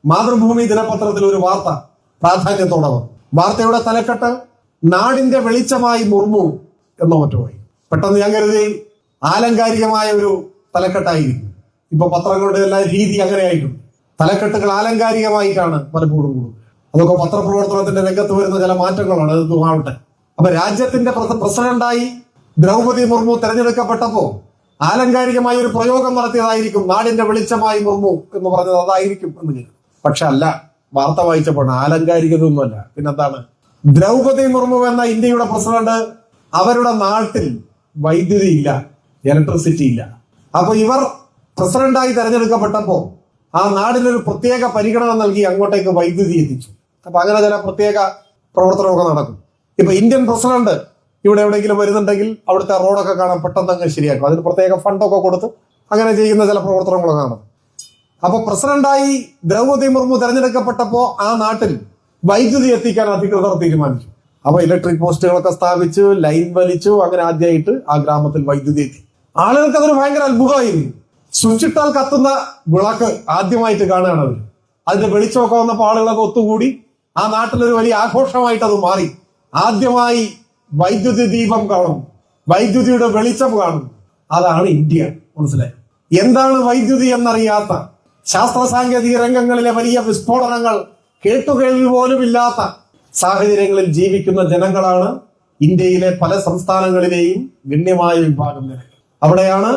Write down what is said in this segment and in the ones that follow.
മാതൃഭൂമി ദിനപത്രത്തിൽ ഒരു വാർത്ത പ്രാധാന്യത്തോടെ വന്നു. വാർത്തയുടെ തലക്കെട്ട് നാടിന്റെ വെളിച്ചമായി മുർമു എന്ന ഒറ്റവായി. പെട്ടെന്ന് ഞാൻ കരുതി ആലങ്കാരികമായ ഒരു തലക്കെട്ടായിരിക്കും. ഇപ്പൊ പത്രങ്ങളുടെ എല്ലാ രീതി അങ്ങനെയായിട്ടുണ്ട്. തലക്കെട്ടുകൾ ആലങ്കാരികമായിട്ടാണ് പലപ്പോഴും കൂടുന്നത്. അതൊക്കെ പത്രപ്രവർത്തനത്തിന്റെ രംഗത്ത് വരുന്ന ചില മാറ്റങ്ങളാണ്. അത് ആവട്ടെ. അപ്പൊ രാജ്യത്തിന്റെ പ്രസിഡന്റായി ദ്രൗപദി മുർമു തെരഞ്ഞെടുക്കപ്പെട്ടപ്പോ ആലങ്കാരികമായ ഒരു പ്രയോഗം നടത്തിയതായിരിക്കും. നാടിന്റെ വെളിച്ചമായി മുർമു എന്ന് പറഞ്ഞത് അതായിരിക്കും എന്ന്. പക്ഷെ അല്ല, വാർത്ത വായിച്ചപ്പോൾ ആലങ്കാരികതൊന്നുമല്ല. പിന്നെന്താണ്? ദ്രൗപദി മുർമു എന്ന ഇന്ത്യയുടെ പ്രസിഡന്റ്, അവരുടെ നാട്ടിൽ വൈദ്യുതി ഇല്ല, ഇലക്ട്രിസിറ്റി ഇല്ല. അപ്പൊ ഇവർ പ്രസിഡന്റായി തെരഞ്ഞെടുക്കപ്പെട്ടപ്പോ ആ നാടിനൊരു പ്രത്യേക പരിഗണന നൽകി അങ്ങോട്ടേക്ക് വൈദ്യുതി എത്തിച്ചു. അപ്പൊ അങ്ങനെ ചില പ്രത്യേക പ്രവർത്തനമൊക്കെ നടക്കും. ഇപ്പൊ ഇന്ത്യൻ പ്രസിഡന്റ് ഇവിടെ എവിടെയെങ്കിലും വരുന്നുണ്ടെങ്കിൽ അവിടുത്തെ റോഡൊക്കെ കാണാൻ പെട്ടെന്ന് അങ്ങ് ശരിയാക്കും. അതിന് പ്രത്യേക ഫണ്ടൊക്കെ കൊടുത്ത് അങ്ങനെ ചെയ്യുന്ന ചില പ്രവർത്തനങ്ങളൊക്കെ കാണും. അപ്പൊ പ്രസിഡന്റായി ദ്രൗപദി മുർമു തെരഞ്ഞെടുക്കപ്പെട്ടപ്പോ ആ നാട്ടിൽ വൈദ്യുതി എത്തിക്കാൻ അധികൃതർ തീരുമാനിച്ചു. അപ്പൊ ഇലക്ട്രിക് പോസ്റ്റുകളൊക്കെ സ്ഥാപിച്ചു, ലൈൻ വലിച്ചു. അങ്ങനെ ആദ്യമായിട്ട് ആ ഗ്രാമത്തിൽ വൈദ്യുതി എത്തി. ആളുകൾക്ക് അതൊരു ഭയങ്കര അത്ഭുതമായിരുന്നു. സ്വിച്ചിട്ടാൽ കത്തുന്ന വിളക്ക് ആദ്യമായിട്ട് കാണുകയാണ് അവർ. അതിന്റെ വെളിച്ചമൊക്കെ വന്നപ്പോൾ ആളുകളൊക്കെ ഒത്തുകൂടി ആ നാട്ടിലൊരു വലിയ ആഘോഷമായിട്ട് അത് മാറി. ആദ്യമായി വൈദ്യുതി ദീപം കാണും, വൈദ്യുതിയുടെ വെളിച്ചം കാണും. അതാണ് ഇന്ത്യ. മനസ്സിലായി? എന്താണ് വൈദ്യുതി എന്നറിയാത്ത, ശാസ്ത്ര സാങ്കേതിക രംഗങ്ങളിലെ വലിയ വിസ്ഫോടനങ്ങൾ കേട്ടുകേൾവി പോലും ഇല്ലാത്ത സാഹചര്യങ്ങളിൽ ജീവിക്കുന്ന ജനങ്ങളാണ് ഇന്ത്യയിലെ പല സംസ്ഥാനങ്ങളിലെയും ഗണ്യമായ വിഭാഗം ജനങ്ങൾ. അവിടെയാണ്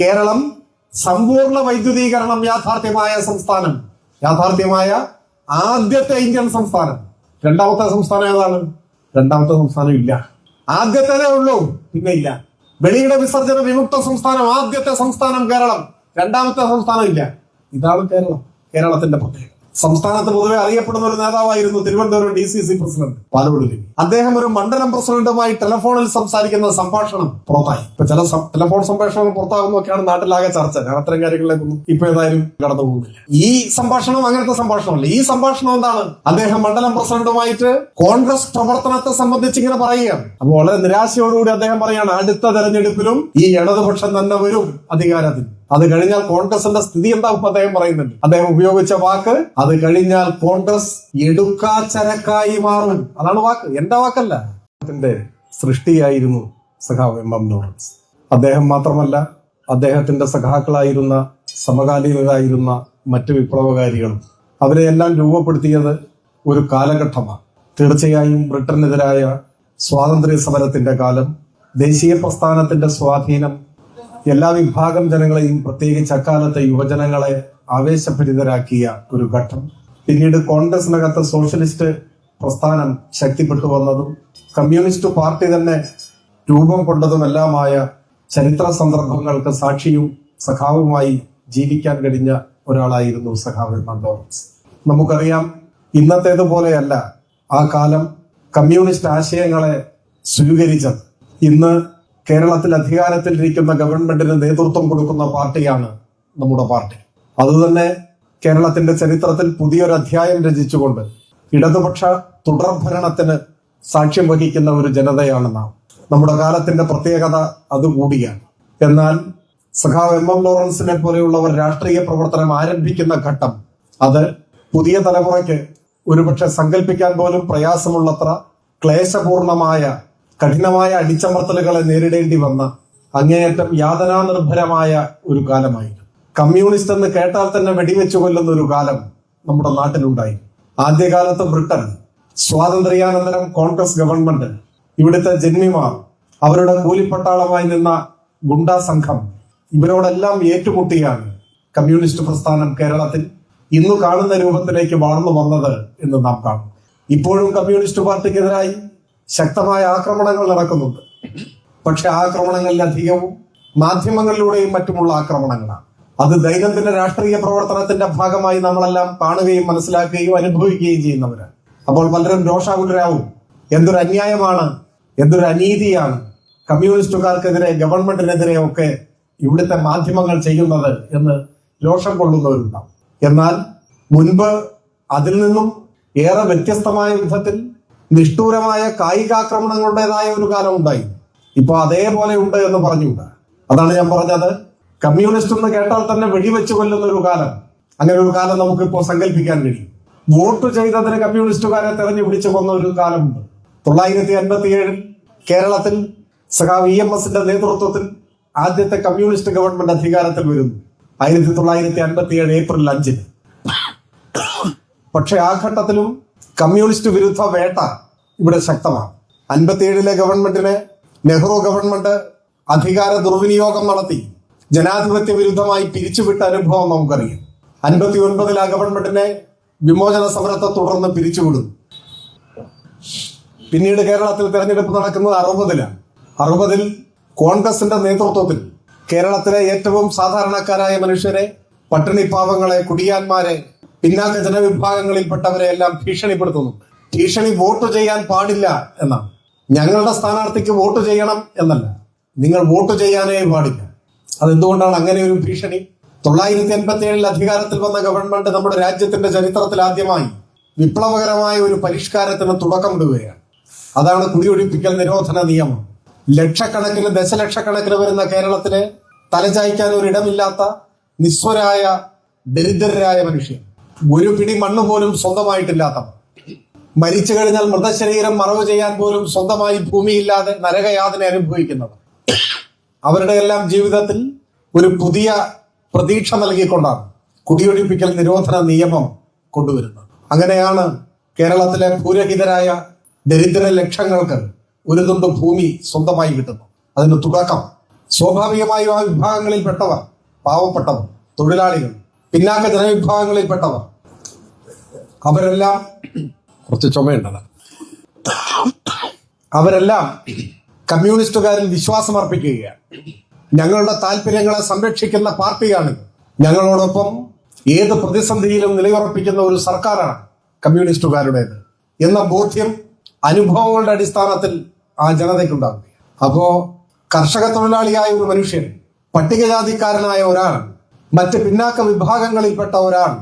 കേരളം സമ്പൂർണ്ണ വൈദ്യുതീകരണം യാഥാർത്ഥ്യമായ സംസ്ഥാനം, യാഥാർത്ഥ്യമായ ആദ്യത്തെ ഇന്ത്യൻ സംസ്ഥാനം. രണ്ടാമത്തെ സംസ്ഥാനം ഏതാണ്? രണ്ടാമത്തെ സംസ്ഥാനം ഇല്ല. ആദ്യത്തേതേ ഉള്ളൂ, പിന്നെ ഇല്ല. വെളിയുടെ വിസർജന വിമുക്ത സംസ്ഥാനം ആദ്യത്തെ സംസ്ഥാനം കേരളം, രണ്ടാമത്തെ സംസ്ഥാനം ഇല്ല. ഇതാണ് കേരളം, കേരളത്തിന്റെ പ്രത്യേകത. സംസ്ഥാനത്ത് പൊതുവെ അറിയപ്പെടുന്ന ഒരു നേതാവായിരുന്നു തിരുവനന്തപുരം DCC പ്രസിഡന്റ് പാലോട് രവി. അദ്ദേഹം ഒരു മണ്ഡലം പ്രസിഡന്റുമായി ടെലിഫോണിൽ സംസാരിക്കുന്ന സംഭാഷണം പുറത്തായി. ഇപ്പൊ ചില ടെലിഫോൺ സംഭാഷണങ്ങൾ പുറത്താകുന്നൊക്കെയാണ് നാട്ടിലാകെ ചർച്ച. ഞാൻ അത്തരം കാര്യങ്ങളിലേക്കൊന്നും ഇപ്പൊ ഏതായാലും കടന്നു പോകുന്നില്ല. ഈ സംഭാഷണം അങ്ങനത്തെ സംഭാഷണമല്ല. ഈ സംഭാഷണം എന്താണ്? അദ്ദേഹം മണ്ഡലം പ്രസിഡന്റുമായിട്ട് കോൺഗ്രസ് പ്രവർത്തനത്തെ സംബന്ധിച്ച് ഇങ്ങനെ പറയുകയാണ്. അപ്പൊ വളരെ നിരാശയോടുകൂടി അദ്ദേഹം പറയാണ്, അടുത്ത തെരഞ്ഞെടുപ്പിലും ഈ ഇടതുപക്ഷം തന്നെ വരും അധികാരത്തിൽ. അത് കഴിഞ്ഞാൽ കോൺഗ്രസിന്റെ സ്ഥിതി എന്താവും അദ്ദേഹം പറയുന്നുണ്ട്. അദ്ദേഹം ഉപയോഗിച്ച വാക്ക്, അത് കഴിഞ്ഞാൽ കോൺഗ്രസ് എടുക്കാച്ചരക്കായി മാറും. അതാണ് വാക്ക്, എന്റെ വാക്കല്ല. അദ്ദേഹത്തിന്റെ സൃഷ്ടിയായിരുന്നു സഖാവ് M.M. ലോറൻസ്. അദ്ദേഹം മാത്രമല്ല, അദ്ദേഹത്തിന്റെ സഖാക്കളായിരുന്ന സമകാലീനരായിരുന്ന മറ്റു വിപ്ലവകാരികളും അവരെയെല്ലാം രൂപപ്പെടുത്തിയത് ഒരു കാലഘട്ടമാണ്. തീർച്ചയായും ബ്രിട്ടനെതിരായ സ്വാതന്ത്ര്യ സമരത്തിന്റെ കാലം, ദേശീയ പ്രസ്ഥാനത്തിന്റെ സ്വാധീനം എല്ലാ വിഭാഗം ജനങ്ങളെയും, പ്രത്യേകിച്ച് അക്കാലത്തെ യുവജനങ്ങളെ ആവേശഭരിതരാക്കിയ ഒരു ഘട്ടം. പിന്നീട് കോൺഗ്രസിനകത്ത് സോഷ്യലിസ്റ്റ് പ്രസ്ഥാനം ശക്തിപ്പെട്ടു വന്നതും കമ്മ്യൂണിസ്റ്റ് പാർട്ടി തന്നെ രൂപം കൊണ്ടതുമെല്ലാമായ ചരിത്ര സന്ദർഭങ്ങൾക്ക് സാക്ഷിയും സഖാവുമായി ജീവിക്കാൻ കഴിഞ്ഞ ഒരാളായിരുന്നു സഖാവ് M.M. ലോറൻസ്. നമുക്കറിയാം, ഇന്നത്തേതുപോലെയല്ല ആ കാലം കമ്മ്യൂണിസ്റ്റ് ആശയങ്ങളെ സ്വീകരിച്ചത്. ഇന്ന് കേരളത്തിൽ അധികാരത്തിലിരിക്കുന്ന ഗവൺമെന്റിന് നേതൃത്വം കൊടുക്കുന്ന പാർട്ടിയാണ് നമ്മുടെ പാർട്ടി. അതുതന്നെ കേരളത്തിന്റെ ചരിത്രത്തിൽ പുതിയൊരു അധ്യായം രചിച്ചുകൊണ്ട് ഇടതുപക്ഷ തുടർഭരണത്തിന് സാക്ഷ്യം വഹിക്കുന്ന ഒരു ജനതയാണ് നാം. നമ്മുടെ കാലത്തിന്റെ പ്രത്യേകത അതുകൂടിയാണ്. എന്നാൽ സഖാവ് M.M. ലോറൻസിനെ പോലെയുള്ളവർ രാഷ്ട്രീയ പ്രവർത്തനം ആരംഭിക്കുന്ന ഘട്ടം, അത് പുതിയ തലമുറയ്ക്ക് ഒരുപക്ഷെ സങ്കല്പിക്കാൻ പോലും പ്രയാസമുള്ളത്ര ക്ലേശപൂർണമായ കഠിനമായ അടിച്ചമർത്തലുകളെ നേരിടേണ്ടി വന്ന അങ്ങേയറ്റം യാതനാനിർഭരമായ ഒരു കാലമായിരുന്നു. കമ്മ്യൂണിസ്റ്റ് എന്ന് കേട്ടാൽ തന്നെ വെടിവെച്ചു കൊല്ലുന്ന ഒരു കാലം നമ്മുടെ നാട്ടിലുണ്ടായി. ആദ്യകാലത്ത് ബ്രിട്ടൻ, സ്വാതന്ത്ര്യാനന്തരം കോൺഗ്രസ് ഗവൺമെന്റ്, ഇവിടുത്തെ ജന്മിമാർ, അവരുടെ കൂലിപ്പട്ടാളമായി നിന്ന ഗുണ്ടാ സംഘം, ഇവരോടെല്ലാം ഏറ്റുമുട്ടിയാണ് കമ്മ്യൂണിസ്റ്റ് പ്രസ്ഥാനം കേരളത്തിൽ ഇന്നു കാണുന്ന രൂപത്തിലേക്ക് വളർന്നു വന്നത് എന്ന് നാം കാണും. ഇപ്പോഴും കമ്മ്യൂണിസ്റ്റ് പാർട്ടിക്കെതിരായി ശക്തമായ ആക്രമണങ്ങൾ നടക്കുന്നുണ്ട്. പക്ഷെ ആക്രമണങ്ങളിലധികവും മാധ്യമങ്ങളിലൂടെയും മറ്റുമുള്ള ആക്രമണങ്ങളാണ്. അത് ദൈനംദിന രാഷ്ട്രീയ പ്രവർത്തനത്തിന്റെ ഭാഗമായി നമ്മളെല്ലാം കാണുകയും മനസ്സിലാക്കുകയും അനുഭവിക്കുകയും ചെയ്യുന്നവരാണ്. അപ്പോൾ പലരും രോഷാകുലരാവും. എന്തൊരു അന്യായമാണ്, എന്തൊരു അനീതിയാണ് കമ്മ്യൂണിസ്റ്റുകാർക്കെതിരെ, ഗവൺമെന്റിനെതിരെ ഒക്കെ ഇവിടുത്തെ മാധ്യമങ്ങൾ ചെയ്യുന്നത് എന്ന് രോഷം കൊള്ളുന്നവരുണ്ടാവും. എന്നാൽ മുൻപ് അതിൽ നിന്നും ഏറെ വ്യത്യസ്തമായ വിധത്തിൽ നിഷ്ഠൂരമായ കായികാക്രമണങ്ങളുടേതായ ഒരു കാലം ഉണ്ടായി. ഇപ്പൊ അതേപോലെ ഉണ്ട് എന്ന് പറഞ്ഞുകൂടാ. അതാണ് ഞാൻ പറഞ്ഞത്, കമ്മ്യൂണിസ്റ്റ് എന്ന് കേട്ടാൽ തന്നെ വെടിവെച്ച് കൊല്ലുന്ന ഒരു കാലം, അങ്ങനെ ഒരു കാലം നമുക്കിപ്പോൾ സങ്കല്പിക്കാൻ കഴിയും. വോട്ട് ചെയ്തതിന് കമ്മ്യൂണിസ്റ്റുകാരെ തെരഞ്ഞു പിടിച്ചു കൊന്ന ഒരു കാലമുണ്ട്. 1957 കേരളത്തിൽ സഖാവ് EMSന്റെ നേതൃത്വത്തിൽ ആദ്യത്തെ കമ്മ്യൂണിസ്റ്റ് ഗവൺമെന്റ് അധികാരത്തിൽ വരുന്നു. 1957 ഏപ്രിൽ 5. പക്ഷെ ആ ഘട്ടത്തിലും കമ്മ്യൂണിസ്റ്റ് വിരുദ്ധ വേട്ട ഇവിടെ ശക്തമാണ്. 57 ഗവൺമെന്റിനെ നെഹ്റു ഗവൺമെന്റ് അധികാര ദുർവിനിയോഗം നടത്തി ജനാധിപത്യ വിരുദ്ധമായി പിരിച്ചുവിട്ട അനുഭവം നമുക്കറിയാം. 59 ആ ഗവൺമെന്റിനെ വിമോചന സമരത്തെ തുടർന്ന് പിരിച്ചുവിടുന്നു. പിന്നീട് കേരളത്തിൽ തെരഞ്ഞെടുപ്പ് നടക്കുന്നത് 60-ലാണ്. 60-ൽ കോൺഗ്രസിന്റെ നേതൃത്വത്തിൽ കേരളത്തിലെ ഏറ്റവും സാധാരണക്കാരായ മനുഷ്യരെ, പട്ടിണി പാവങ്ങളെ, കുടിയാന്മാരെ, പിന്നാക്ക ജനവിഭാഗങ്ങളിൽപ്പെട്ടവരെ എല്ലാം ഭീഷണിപ്പെടുത്തുന്നു. ഭീഷണി വോട്ട് ചെയ്യാൻ പാടില്ല എന്നാണ്. ഞങ്ങളുടെ സ്ഥാനാർത്ഥിക്ക് വോട്ട് ചെയ്യണം എന്നല്ല, നിങ്ങൾ വോട്ട് ചെയ്യാനേ പാടില്ല. അതെന്തുകൊണ്ടാണ് അങ്ങനെ ഒരു ഭീഷണി? 1987 അധികാരത്തിൽ വന്ന ഗവൺമെന്റ് നമ്മുടെ രാജ്യത്തിന്റെ ചരിത്രത്തിൽ ആദ്യമായി വിപ്ലവകരമായ ഒരു പരിഷ്കാരത്തിന് തുടക്കമിടുകയാണ്. അതാണ് കുടിയൊഴിപ്പിക്കൽ നിരോധന നിയമം. ലക്ഷക്കണക്കിന്, ദശലക്ഷക്കണക്കിന് വരുന്ന കേരളത്തിലെ തലചായ്ക്കാൻ ഒരിടമില്ലാത്ത നിസ്വരായ ദരിദ്രരായ മനുഷ്യർ, ഒരു പിടി മണ്ണ് പോലും സ്വന്തമായിട്ടില്ലാത്തവർ, മരിച്ചു കഴിഞ്ഞാൽ മൃതശരീരം മറവ് ചെയ്യാൻ പോലും സ്വന്തമായി ഭൂമിയില്ലാതെ നരകയാതന അനുഭവിക്കുന്നവർ, അവരുടെ എല്ലാം ജീവിതത്തിൽ ഒരു പുതിയ പ്രതീക്ഷ നൽകിക്കൊണ്ടാണ് കുടിയൊഴിപ്പിക്കൽ നിരോധന നിയമം കൊണ്ടുവരുന്നത്. അങ്ങനെയാണ് കേരളത്തിലെ ഭൂരഹിതരായ ദരിദ്ര ലക്ഷങ്ങൾക്ക് ഒരു തുണ്ട് ഭൂമി സ്വന്തമായി കിട്ടുന്നു. അതിന് തുടക്കം സ്വാഭാവികമായും ആ വിഭാഗങ്ങളിൽപ്പെട്ടവർ, പാവപ്പെട്ടവർ, തൊഴിലാളികൾ, പിന്നാക്ക ജനവിഭാഗങ്ങളിൽപ്പെട്ടവർ, അവരെല്ലാം കുറച്ച് ചുമയുണ്ടത്, അവരെല്ലാം കമ്മ്യൂണിസ്റ്റുകാരിൽ വിശ്വാസമർപ്പിക്കുകയാണ്. ഞങ്ങളുടെ താല്പര്യങ്ങളെ സംരക്ഷിക്കുന്ന പാർട്ടിയാണിത്, ഞങ്ങളോടൊപ്പം ഏത് പ്രതിസന്ധിയിലും നിലയുറപ്പിക്കുന്ന ഒരു സർക്കാരാണ് കമ്മ്യൂണിസ്റ്റുകാരുടേത് എന്ന ബോധ്യം അനുഭവങ്ങളുടെ അടിസ്ഥാനത്തിൽ ആ ജനതയ്ക്കുണ്ടാകുക. അപ്പോ കർഷക തൊഴിലാളിയായ ഒരു മനുഷ്യൻ, പട്ടികജാതിക്കാരനായ ഒരാൾ, മറ്റ് പിന്നാക്ക വിഭാഗങ്ങളിൽപ്പെട്ട ഒരാൾ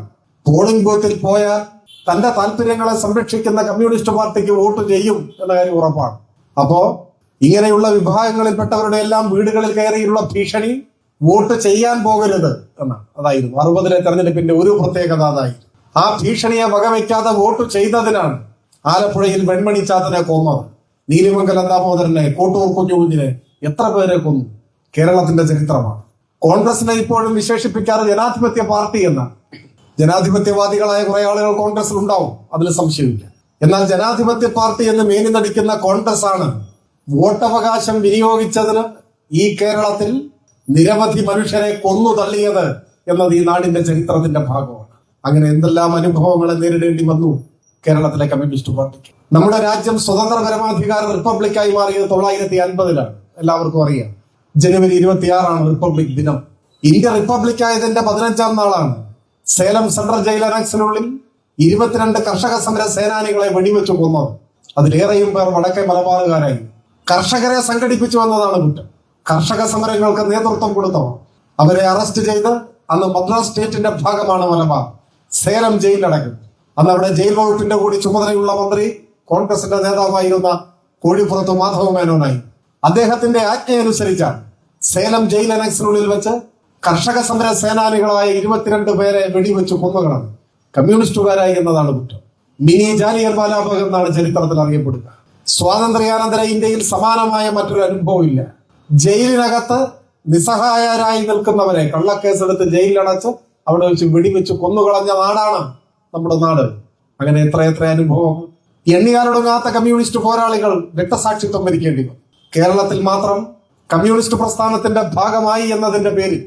പോളിംഗ് ബൂത്തിൽ പോയാൽ തന്റെ താല്പര്യങ്ങളെ സംരക്ഷിക്കുന്ന കമ്മ്യൂണിസ്റ്റ് പാർട്ടിക്ക് വോട്ട് ചെയ്യും എന്ന കാര്യം ഉറപ്പാണ്. അപ്പോ ഇങ്ങനെയുള്ള വിഭാഗങ്ങളിൽപ്പെട്ടവരുടെ എല്ലാം വീടുകളിൽ കയറിയുള്ള ഭീഷണി വോട്ട് ചെയ്യാൻ പോകരുത് എന്നാണ്. അതായിരുന്നു 60-ലെ തെരഞ്ഞെടുപ്പിന്റെ ഒരു പ്രത്യേകത. അതായിരുന്നു ആ ഭീഷണിയെ വകവയ്ക്കാതെ വോട്ട് ചെയ്തതിനാണ് ആലപ്പുഴയിൽ വെൺമണി ചാത്തനെ കൊന്നത്, നീലിമംഗലം ദാമോദരനെ, കോട്ടൂർ കുഞ്ഞുകുഞ്ഞിനെ, എത്ര പേരെ കൊന്നു കേരളത്തിന്റെ ചരിത്രമാണ്. കോൺഗ്രസിനെ ഇപ്പോഴും വിശേഷിപ്പിക്കാറ് ജനാധിപത്യ പാർട്ടി എന്നാണ്. ജനാധിപത്യവാദികളായ കുറെ ആളുകൾ കോൺഗ്രസിൽ ഉണ്ടാവും, അതിൽ സംശയമില്ല. എന്നാൽ ജനാധിപത്യ പാർട്ടി എന്ന് മേനി നടിക്കുന്ന കോൺഗ്രസ് ആണ് വോട്ടവകാശം വിനിയോഗിച്ചതിന് ഈ കേരളത്തിൽ നിരവധി മനുഷ്യരെ കൊന്നു തള്ളിയത് എന്നത് ഈ നാടിന്റെ ചരിത്രത്തിന്റെ ഭാഗമാണ്. അങ്ങനെ എന്തെല്ലാം അനുഭവങ്ങളെ നേരിടേണ്ടി വന്നു കേരളത്തിലെ കമ്മ്യൂണിസ്റ്റ് പാർട്ടിക്ക്. നമ്മുടെ രാജ്യം സ്വതന്ത്ര പരമാധികാര റിപ്പബ്ലിക്കായി മാറിയത് 1950-ലാണ്. എല്ലാവർക്കും അറിയാം. ജനുവരി 26 റിപ്പബ്ലിക് ദിനം. ഇന്ത്യ റിപ്പബ്ലിക് ആയതിന്റെ 15-ാം നാളാണ് സേലം സെൻട്രൽ ജയിൽ അനക്സിനുള്ളിൽ 22 കർഷക സമര സേനാനികളെ വെടിവെച്ചു കൊന്നത്. അതിലേറെയും പേർ വടക്കേ മലബാറുകാരായി. കർഷകരെ സംഘടിപ്പിച്ചു എന്നതാണ് കുറ്റം. കർഷക സമരങ്ങൾക്ക് നേതൃത്വം കൊടുത്തവർ അവരെ അറസ്റ്റ് ചെയ്ത് അന്ന് മദ്രാസ് സ്റ്റേറ്റിന്റെ ഭാഗമാണ് മലബാർ, സേലം ജയിലിലടക്കും. അന്ന് അവിടെ ജയിൽ വകുപ്പിന്റെ കൂടി ചുമതലയുള്ള മന്ത്രി കോൺഗ്രസിന്റെ നേതാവായിരുന്ന കോഴിപ്പുറത്ത് മാധവ മേനോനായി. അദ്ദേഹത്തിന്റെ ആജ്ഞയനുസരിച്ചാണ് സേലം ജയിൽ അനക്സിനുള്ളിൽ വെച്ച് കർഷക സമര സേനാനികളായ 22 പേരെ വെടിവെച്ച് കൊന്നുകളാണ്. കമ്മ്യൂണിസ്റ്റുകാരായി എന്നതാണ് കുറ്റം. മിനി ജാലിയൻ വാലാബാഗ് എന്നാണ് ചരിത്രത്തിൽ അറിയപ്പെടുക. സ്വാതന്ത്ര്യാനന്തര ഇന്ത്യയിൽ സമാനമായ മറ്റൊരു അനുഭവം ഇല്ല. ജയിലിനകത്ത് നിസ്സഹായരായി നിൽക്കുന്നവരെ കള്ളക്കേസെടുത്ത് ജയിലിലടച്ച് അവിടെ വെച്ച് വെടിവെച്ച് കൊന്നുകളഞ്ഞ നാടാണ് നമ്മുടെ നാട്. അങ്ങനെ എത്രയെത്ര അനുഭവം. എണ്ണിയാലൊടുങ്ങാത്ത കമ്മ്യൂണിസ്റ്റ് പോരാളികൾ രക്തസാക്ഷിത്വം വരിക്കേണ്ടി വന്നു. കേരളത്തിൽ മാത്രം കമ്മ്യൂണിസ്റ്റ് പ്രസ്ഥാനത്തിന്റെ ഭാഗമായി എന്നതിന്റെ പേരിൽ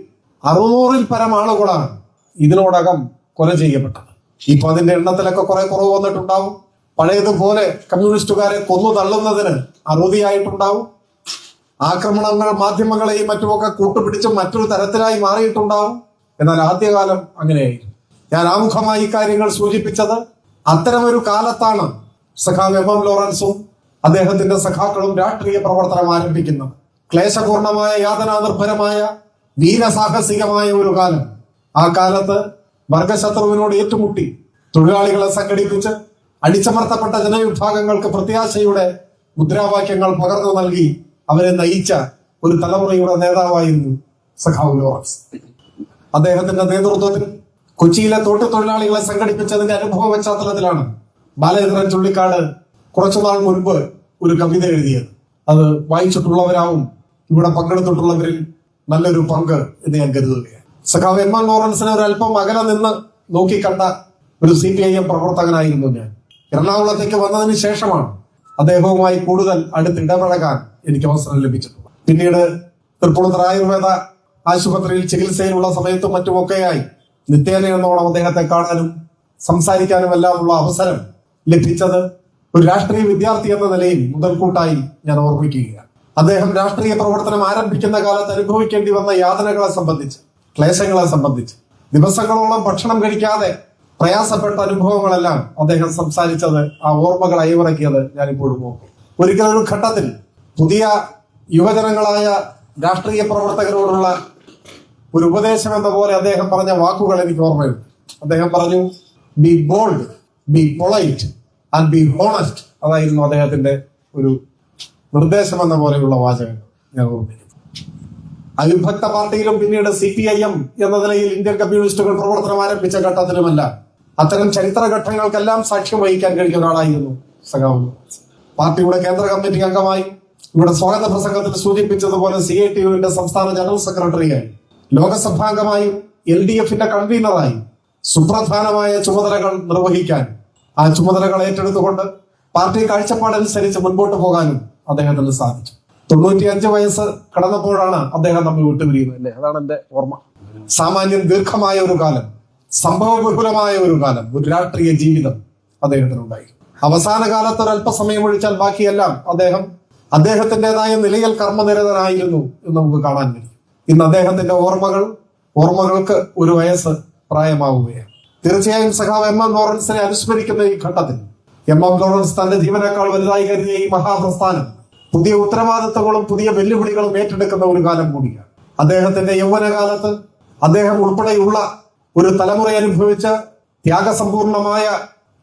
600-ൽ പരം ആളുകളാണ് ഇതിനോടകം കൊല ചെയ്യപ്പെട്ടത്. ഇപ്പൊ അതിന്റെ എണ്ണത്തിലൊക്കെ കുറെ കുറവ് വന്നിട്ടുണ്ടാവും. പഴയതുപോലെ കമ്മ്യൂണിസ്റ്റുകാരെ കൊന്നു തള്ളുന്നതിന് അറുതിയായിട്ടുണ്ടാവും. ആക്രമണങ്ങൾ മാധ്യമങ്ങളെയും മറ്റുമൊക്കെ കൂട്ടുപിടിച്ച് മറ്റൊരു തരത്തിലായി മാറിയിട്ടുണ്ടാവും. എന്നാൽ ആദ്യകാലം അങ്ങനെയായിരുന്നു. ഞാൻ ആമുഖമായി കാര്യങ്ങൾ സൂചിപ്പിച്ചത് അത്തരമൊരു കാലത്താണ് സഖാവ് MM ലോറൻസും അദ്ദേഹത്തിന്റെ സഖാക്കളും രാഷ്ട്രീയ പ്രവർത്തനം ആരംഭിക്കുന്നത്. ക്ലേശപൂർണമായ, യാതനാനിർഭരമായ, വീരസാഹസികമായ ഒരു കാലം. ആ കാലത്ത് വർഗശത്രുവിനോട് ഏറ്റുമുട്ടി തൊഴിലാളികളെ സംഘടിപ്പിച്ച് അടിച്ചമർത്തപ്പെട്ട ജനവിഭാഗങ്ങൾക്ക് പ്രത്യാശയുടെ മുദ്രാവാക്യങ്ങൾ പകർന്നു നൽകി അവരെ നയിച്ച ഒരു തലമുറയുടെ നേതാവായിരുന്നു സഖാവ് ലോറൻസ്. അദ്ദേഹത്തിന്റെ നേതൃത്വത്തിൽ കൊച്ചിയിലെ തോട്ടത്തൊഴിലാളികളെ സംഘടിപ്പിച്ചതിന്റെ അനുഭവ പശ്ചാത്തലത്തിലാണ് ബാലചന്ദ്രൻ ചുള്ളിക്കാട് കുറച്ചുനാൾ മുൻപ് ഒരു കവിത എഴുതിയത്. അത് വായിച്ചിട്ടുള്ളവരാവും ഇവിടെ പങ്കെടുത്തിട്ടുള്ളവരിൽ നല്ലൊരു പങ്ക് എന്ന് ഞാൻ കരുതുകയാണ്. സഖാവ് എം എൻ ലോറൻസിനെ ഒരു അല്പം അകലെ നിന്ന് നോക്കിക്കണ്ട ഒരു CPIM പ്രവർത്തകനായിരുന്നു ഞാൻ. എറണാകുളത്തേക്ക് വന്നതിന് ശേഷമാണ് അദ്ദേഹവുമായി കൂടുതൽ അടുത്തിടപഴകാൻ എനിക്ക് അവസരം ലഭിച്ചിട്ടുള്ളത്. പിന്നീട് തൃപ്പൂണിത്തുറ ആയുർവേദ ആശുപത്രിയിൽ ചികിത്സയിലുള്ള സമയത്തും മറ്റുമൊക്കെയായി നിത്യേന എന്നോണം അദ്ദേഹത്തെ കാണാനും സംസാരിക്കാനും എല്ലാമുള്ള അവസരം ലഭിച്ചത് ഒരു രാഷ്ട്രീയ വിദ്യാർത്ഥി എന്ന നിലയിൽ മുതൽക്കൂട്ടായി ഞാൻ ഓർമ്മിക്കുകയാണ്. അദ്ദേഹം രാഷ്ട്രീയ പ്രവർത്തനം ആരംഭിക്കുന്ന കാലത്ത് അനുഭവിക്കേണ്ടി വന്ന യാതനകളെ സംബന്ധിച്ച്, ക്ലേശങ്ങളെ സംബന്ധിച്ച്, ദിവസങ്ങളോളം ഭക്ഷണം കഴിക്കാതെ പ്രയാസപ്പെട്ട അനുഭവങ്ങളെല്ലാം അദ്ദേഹം സംസാരിച്ചത്, ആ ഓർമ്മകൾ അയവിറക്കിയത് ഞാനിപ്പോഴും നോക്കും. ഒരിക്കലൊരു ഘട്ടത്തിൽ പുതിയ യുവജനങ്ങളായ രാഷ്ട്രീയ പ്രവർത്തകരോടുള്ള ഒരു ഉപദേശം എന്ന പോലെ അദ്ദേഹം പറഞ്ഞ വാക്കുകൾ എനിക്ക് ഓർമ്മയുണ്ട്. അദ്ദേഹം പറഞ്ഞു, be bold, B polite and be honest. അതായിരുന്നു അദ്ദേഹത്തിന്റെ ഒരു നിർദ്ദേശം എന്ന പോലെയുള്ള വാചകങ്ങൾ ഞാൻ ഓർമ്മിക്കുന്നു. അവിഭക്ത പാർട്ടിയിലും പിന്നീട് CPIM എന്ന നിലയിൽ ഇന്ത്യൻ കമ്മ്യൂണിസ്റ്റുകൾ പ്രവർത്തനം ആരംഭിച്ച ഘട്ടത്തിലുമല്ല അത്തരം ചരിത്രഘട്ടങ്ങൾക്കെല്ലാം സാക്ഷ്യം വഹിക്കാൻ കഴിഞ്ഞ ഒരാളായിരുന്നു സഖാവ്. പാർട്ടിയുടെ കേന്ദ്ര കമ്മിറ്റി അംഗമായി, ഇവിടെ സ്വാഗത പ്രസംഗത്തിൽ സൂചിപ്പിച്ചതുപോലെ CITUവിന്റെ സംസ്ഥാന ജനറൽ സെക്രട്ടറിയായി, ലോകസഭാംഗമായും LDFന്റെ കൺവീനറായി സുപ്രധാനമായ ചുമതലകൾ നിർവഹിക്കാൻ, ആ ചുമതലകൾ ഏറ്റെടുത്തുകൊണ്ട് പാർട്ടി കാഴ്ചപ്പാടനുസരിച്ച് മുൻപോട്ട് പോകാനും അദ്ദേഹത്തിന് സാധിച്ചു. 95 വയസ്സ് കടന്നപ്പോഴാണ് അദ്ദേഹം നമ്മെ വിട്ടുപിരിയുന്നത് അല്ലേ? അതാണ് എന്റെ ഓർമ്മ. സാമാന്യം ദീർഘമായ ഒരു കാലം, സംഭവബഹുലമായ ഒരു കാലം, ഒരു രാഷ്ട്രീയ ജീവിതം അദ്ദേഹത്തിനുണ്ടായി. അവസാന കാലത്ത് ഒരല്പസമയം ഒഴിച്ചാൽ ബാക്കിയെല്ലാം അദ്ദേഹത്തിൻ്റെതായ നിലയിൽ കർമ്മനിരതനായിരുന്നു എന്ന് നമുക്ക് കാണാൻ കഴിയും. ഇന്ന് അദ്ദേഹത്തിന്റെ ഓർമ്മകൾക്ക് ഒരു വയസ്സ് പ്രായമാവുകയാണ്. തീർച്ചയായും സഖാവ് എം എൻ ലോറൻസിനെ അനുസ്മരിക്കുന്ന ഈ ഘട്ടത്തിൽ എം എം ലോറൻസ് തന്റെ ജീവനേക്കാൾ വലുതായി കരുതിയ ഈ മഹാപ്രസ്ഥാനം പുതിയ ഉത്തരവാദിത്തങ്ങളും പുതിയ വെല്ലുവിളികളും ഏറ്റെടുക്കുന്ന ഒരു കാലം കൂടിയാണ്. അദ്ദേഹത്തിന്റെ യൗവനകാലത്ത് അദ്ദേഹം ഉൾപ്പെടെയുള്ള ഒരു തലമുറ അനുഭവിച്ച ത്യാഗസമ്പൂർണമായ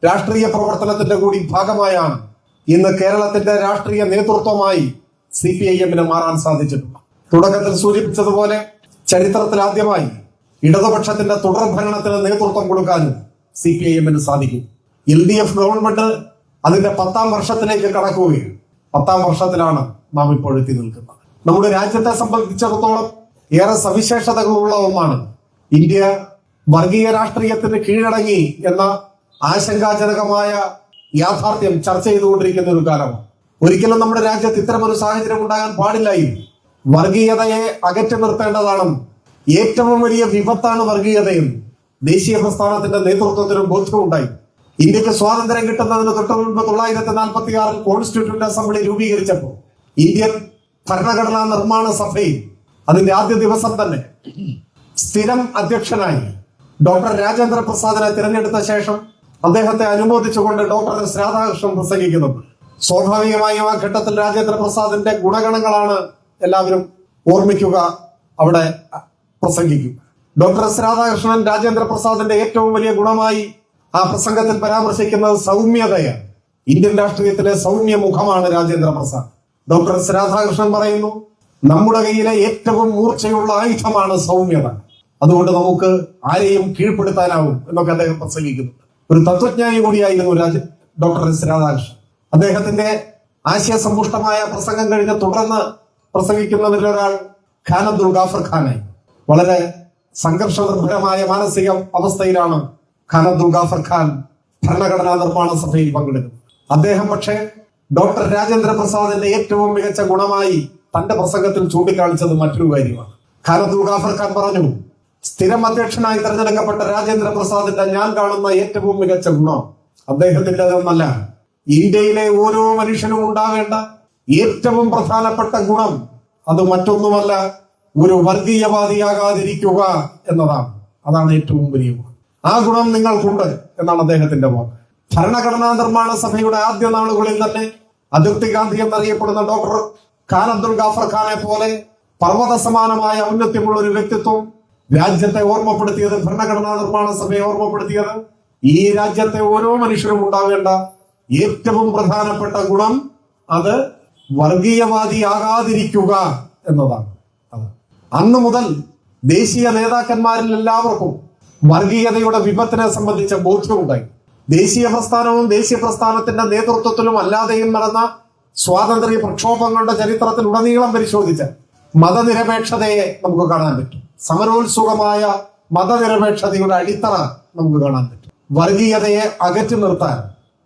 രാഷ്ട്രീയ പ്രവർത്തനത്തിന്റെ കൂടി ഭാഗമായാണ് ഇന്ന് കേരളത്തിന്റെ രാഷ്ട്രീയ നേതൃത്വമായി CPIMന് മാറാൻ സാധിച്ചിട്ടുള്ളത്. തുടക്കത്തിൽ സൂചിപ്പിച്ചതുപോലെ ചരിത്രത്തിൽ ആദ്യമായി ഇടതുപക്ഷത്തിന്റെ തുടർ ഭരണത്തിന് നേതൃത്വം കൊടുക്കാനും CPIMന് സാധിക്കും. LDF ഗവൺമെന്റ് അതിന്റെ 10ാം വർഷത്തിലേക്ക് കടക്കുകയും 10ാം വർഷത്തിലാണ് നാം ഇപ്പോൾ എത്തി നിൽക്കുന്നത്. നമ്മുടെ രാജ്യത്തെ സംബന്ധിച്ചിടത്തോളം ഏറെ സവിശേഷതകളുള്ള ഒന്നാണ് ഇന്ത്യ വർഗീയ രാഷ്ട്രീയത്തിന് കീഴടങ്ങി എന്ന ആശങ്കാജനകമായ യാഥാർത്ഥ്യം ചർച്ച ചെയ്തുകൊണ്ടിരിക്കുന്ന ഒരു കാലമാണ്. ഒരിക്കലും നമ്മുടെ രാജ്യത്ത് ഇത്തരമൊരു സാഹചര്യം ഉണ്ടാകാൻ പാടില്ലായിരുന്നു. വർഗീയതയെ അകറ്റി നിർത്തേണ്ടതാണെന്നും ഏറ്റവും വലിയ വിപത്താണ് വർഗീയതയെന്നും ദേശീയ പ്രസ്ഥാനത്തിന്റെ നേതൃത്വത്തിനും ബോധ്യമുണ്ടായി. ഇന്ത്യക്ക് സ്വാതന്ത്ര്യം കിട്ടുന്നതിന് തൊട്ട് മുൻപ് 1946 കോൺസ്റ്റിറ്റ്യൂന്റ് അസംബ്ലി രൂപീകരിച്ചപ്പോൾ ഇന്ത്യൻ ഭരണഘടനാ നിർമ്മാണ സഭയിൽ അതിന്റെ ആദ്യ ദിവസം തന്നെ സ്ഥിരം അധ്യക്ഷനായി ഡോക്ടർ രാജേന്ദ്ര പ്രസാദിനെ തിരഞ്ഞെടുത്ത ശേഷം അദ്ദേഹത്തെ അനുമോദിച്ചുകൊണ്ട് ഡോക്ടർ എസ് രാധാകൃഷ്ണൻ പ്രസംഗിക്കുന്നത്. സ്വാഭാവികമായും ആ ഘട്ടത്തിൽ രാജേന്ദ്ര പ്രസാദിന്റെ ഗുണഗണങ്ങളാണ് എല്ലാവരും ഓർമ്മിക്കുക, അവിടെ പ്രസംഗിക്കുക. ഡോക്ടർ എസ് രാധാകൃഷ്ണൻ രാജേന്ദ്ര പ്രസാദിന്റെ ഏറ്റവും വലിയ ഗുണമായി ആ പ്രസംഗത്തിൽ പരാമർശിക്കുന്നത് സൗമ്യതയാണ്. ഇന്ത്യൻ രാഷ്ട്രീയത്തിലെ സൗമ്യ മുഖമാണ് രാജേന്ദ്ര പ്രസാദ്. ഡോക്ടർ എസ് രാധാകൃഷ്ണൻ പറയുന്നു, നമ്മുടെ കയ്യിലെ ഏറ്റവും മൂർച്ചയുള്ള ആയുധമാണ് സൗമ്യത, അതുകൊണ്ട് നമുക്ക് ആരെയും കീഴ്പ്പെടുത്താനാവും എന്നൊക്കെ അദ്ദേഹം പ്രസംഗിക്കുന്നു. ഒരു തത്വജ്ഞാനി കൂടിയായിരുന്നു ഡോക്ടർ എസ് രാധാകൃഷ്ണൻ. അദ്ദേഹത്തിന്റെ ആശയസമ്പുഷ്ടമായ പ്രസംഗം കഴിഞ്ഞ് തുടർന്ന് പ്രസംഗിക്കുന്നതിലൊരാൾ ഖാൻ അബ്ദുൾ ഗാഫർ ഖാനായി. വളരെ സംഘർഷനിർഭരമായ മാനസിക അവസ്ഥയിലാണ് ഖാൻ അബ്ദുൾ ഗാഫർ ഖാൻ ഭരണഘടനാ നിർമ്മാണ സഭയിൽ പങ്കെടുക്കുന്നത്. അദ്ദേഹം പക്ഷേ ഡോക്ടർ രാജേന്ദ്ര പ്രസാദിന്റെ ഏറ്റവും മികച്ച ഗുണമായി തന്റെ പ്രസംഗത്തിൽ ചൂണ്ടിക്കാണിച്ചത് മറ്റൊരു കാര്യമാണ്. ഖാൻ അബ്ദുൾ ഗാഫർ ഖാൻ പറഞ്ഞു, സ്ഥിരം അധ്യക്ഷനായി തെരഞ്ഞെടുക്കപ്പെട്ട രാജേന്ദ്ര പ്രസാദിന്റെ ഞാൻ കാണുന്ന ഏറ്റവും മികച്ച ഗുണം അദ്ദേഹത്തിൻ്റെതൊന്നല്ല, ഇന്ത്യയിലെ ഓരോ മനുഷ്യനും ഉണ്ടാവേണ്ട ഏറ്റവും പ്രധാനപ്പെട്ട ഗുണം അത് മറ്റൊന്നുമല്ല, ഒരു വർഗീയവാദിയാകാതിരിക്കുക എന്നതാണ്. അതാണ് ഏറ്റവും വലിയ ഗുണം. ആ ഗുണം നിങ്ങൾക്കുണ്ട് എന്നാണ് അദ്ദേഹത്തിന്റെ വാക്ക്. ഭരണഘടനാ നിർമ്മാണ സഭയുടെ ആദ്യ നാളുകളിൽ തന്നെ അതിർത്തി ഗാന്ധി എന്നറിയപ്പെടുന്ന ഡോക്ടർ ഖാൻ അബ്ദുൾ ഗാഫർ ഖാനെ പോലെ പർവ്വത സമാനമായ ഔന്നത്യമുള്ള ഒരു വ്യക്തിത്വം രാജ്യത്തെ ഓർമ്മപ്പെടുത്തിയത്, ഭരണഘടനാ നിർമ്മാണ സഭയെ ഓർമ്മപ്പെടുത്തിയത്, ഈ രാജ്യത്തെ ഓരോ മനുഷ്യരും ഉണ്ടാവേണ്ട ഏറ്റവും പ്രധാനപ്പെട്ട ഗുണം അത് വർഗീയവാദിയാകാതിരിക്കുക എന്നതാണ്. അന്ന് മുതൽ ദേശീയ നേതാക്കന്മാരിൽ എല്ലാവർക്കും വർഗീയതയുടെ വിപത്തിനെ സംബന്ധിച്ച ബോധ്യമുണ്ടായി. ദേശീയ പ്രസ്ഥാനവും ദേശീയ പ്രസ്ഥാനത്തിന്റെ നേതൃത്വത്തിലും അല്ലാതെയും നടന്ന സ്വാതന്ത്ര്യ പ്രക്ഷോഭങ്ങളുടെ ചരിത്രത്തിൽ ഉടനീളം പരിശോധിച്ച മതനിരപേക്ഷതയെ നമുക്ക് കാണാൻ പറ്റും. സമരോത്സുകമായ മതനിരപേക്ഷതയുടെ അടിത്തറ നമുക്ക് കാണാൻ പറ്റും. വർഗീയതയെ അകറ്റി നിർത്താൻ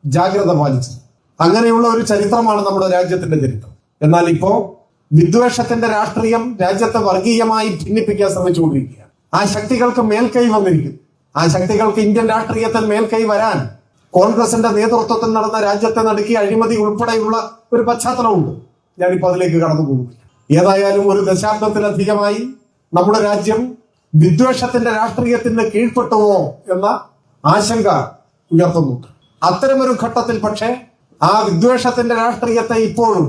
ജാഗ്രത പാലിച്ചു. അങ്ങനെയുള്ള ഒരു ചരിത്രമാണ് നമ്മുടെ രാജ്യത്തിന്റെ ചരിത്രം. എന്നാൽ ഇപ്പോ വിദ്വേഷത്തിന്റെ രാഷ്ട്രീയം രാജ്യത്തെ വർഗീയമായി ഭിന്നിപ്പിക്കാൻ ശ്രമിച്ചുകൊണ്ടിരിക്കുകയാണ്. ആ ശക്തികൾക്ക് മേൽക്കൈ വന്നിരിക്കുന്നു. ആ ശക്തികൾക്ക് ഇന്ത്യൻ രാഷ്ട്രീയത്തിൽ മേൽക്കൈ വരാൻ കോൺഗ്രസിന്റെ നേതൃത്വത്തിൽ നടന്ന രാജ്യത്തെ നടുക്കിയ അഴിമതി ഉൾപ്പെടെയുള്ള ഒരു പശ്ചാത്തലമുണ്ട്. ഞാനിപ്പോ അതിലേക്ക് കടന്നു പോകുന്നില്ല. ഏതായാലും ഒരു ദശാബ്ദത്തിലധികമായി നമ്മുടെ രാജ്യം വിദ്വേഷത്തിന്റെ രാഷ്ട്രീയത്തിന് കീഴ്പ്പെട്ടുവോ എന്ന ആശങ്ക ഉയർത്തുന്നുണ്ട്. അത്തരമൊരു ഘട്ടത്തിൽ പക്ഷേ ആ വിദ്വേഷത്തിന്റെ രാഷ്ട്രീയത്തെ ഇപ്പോഴും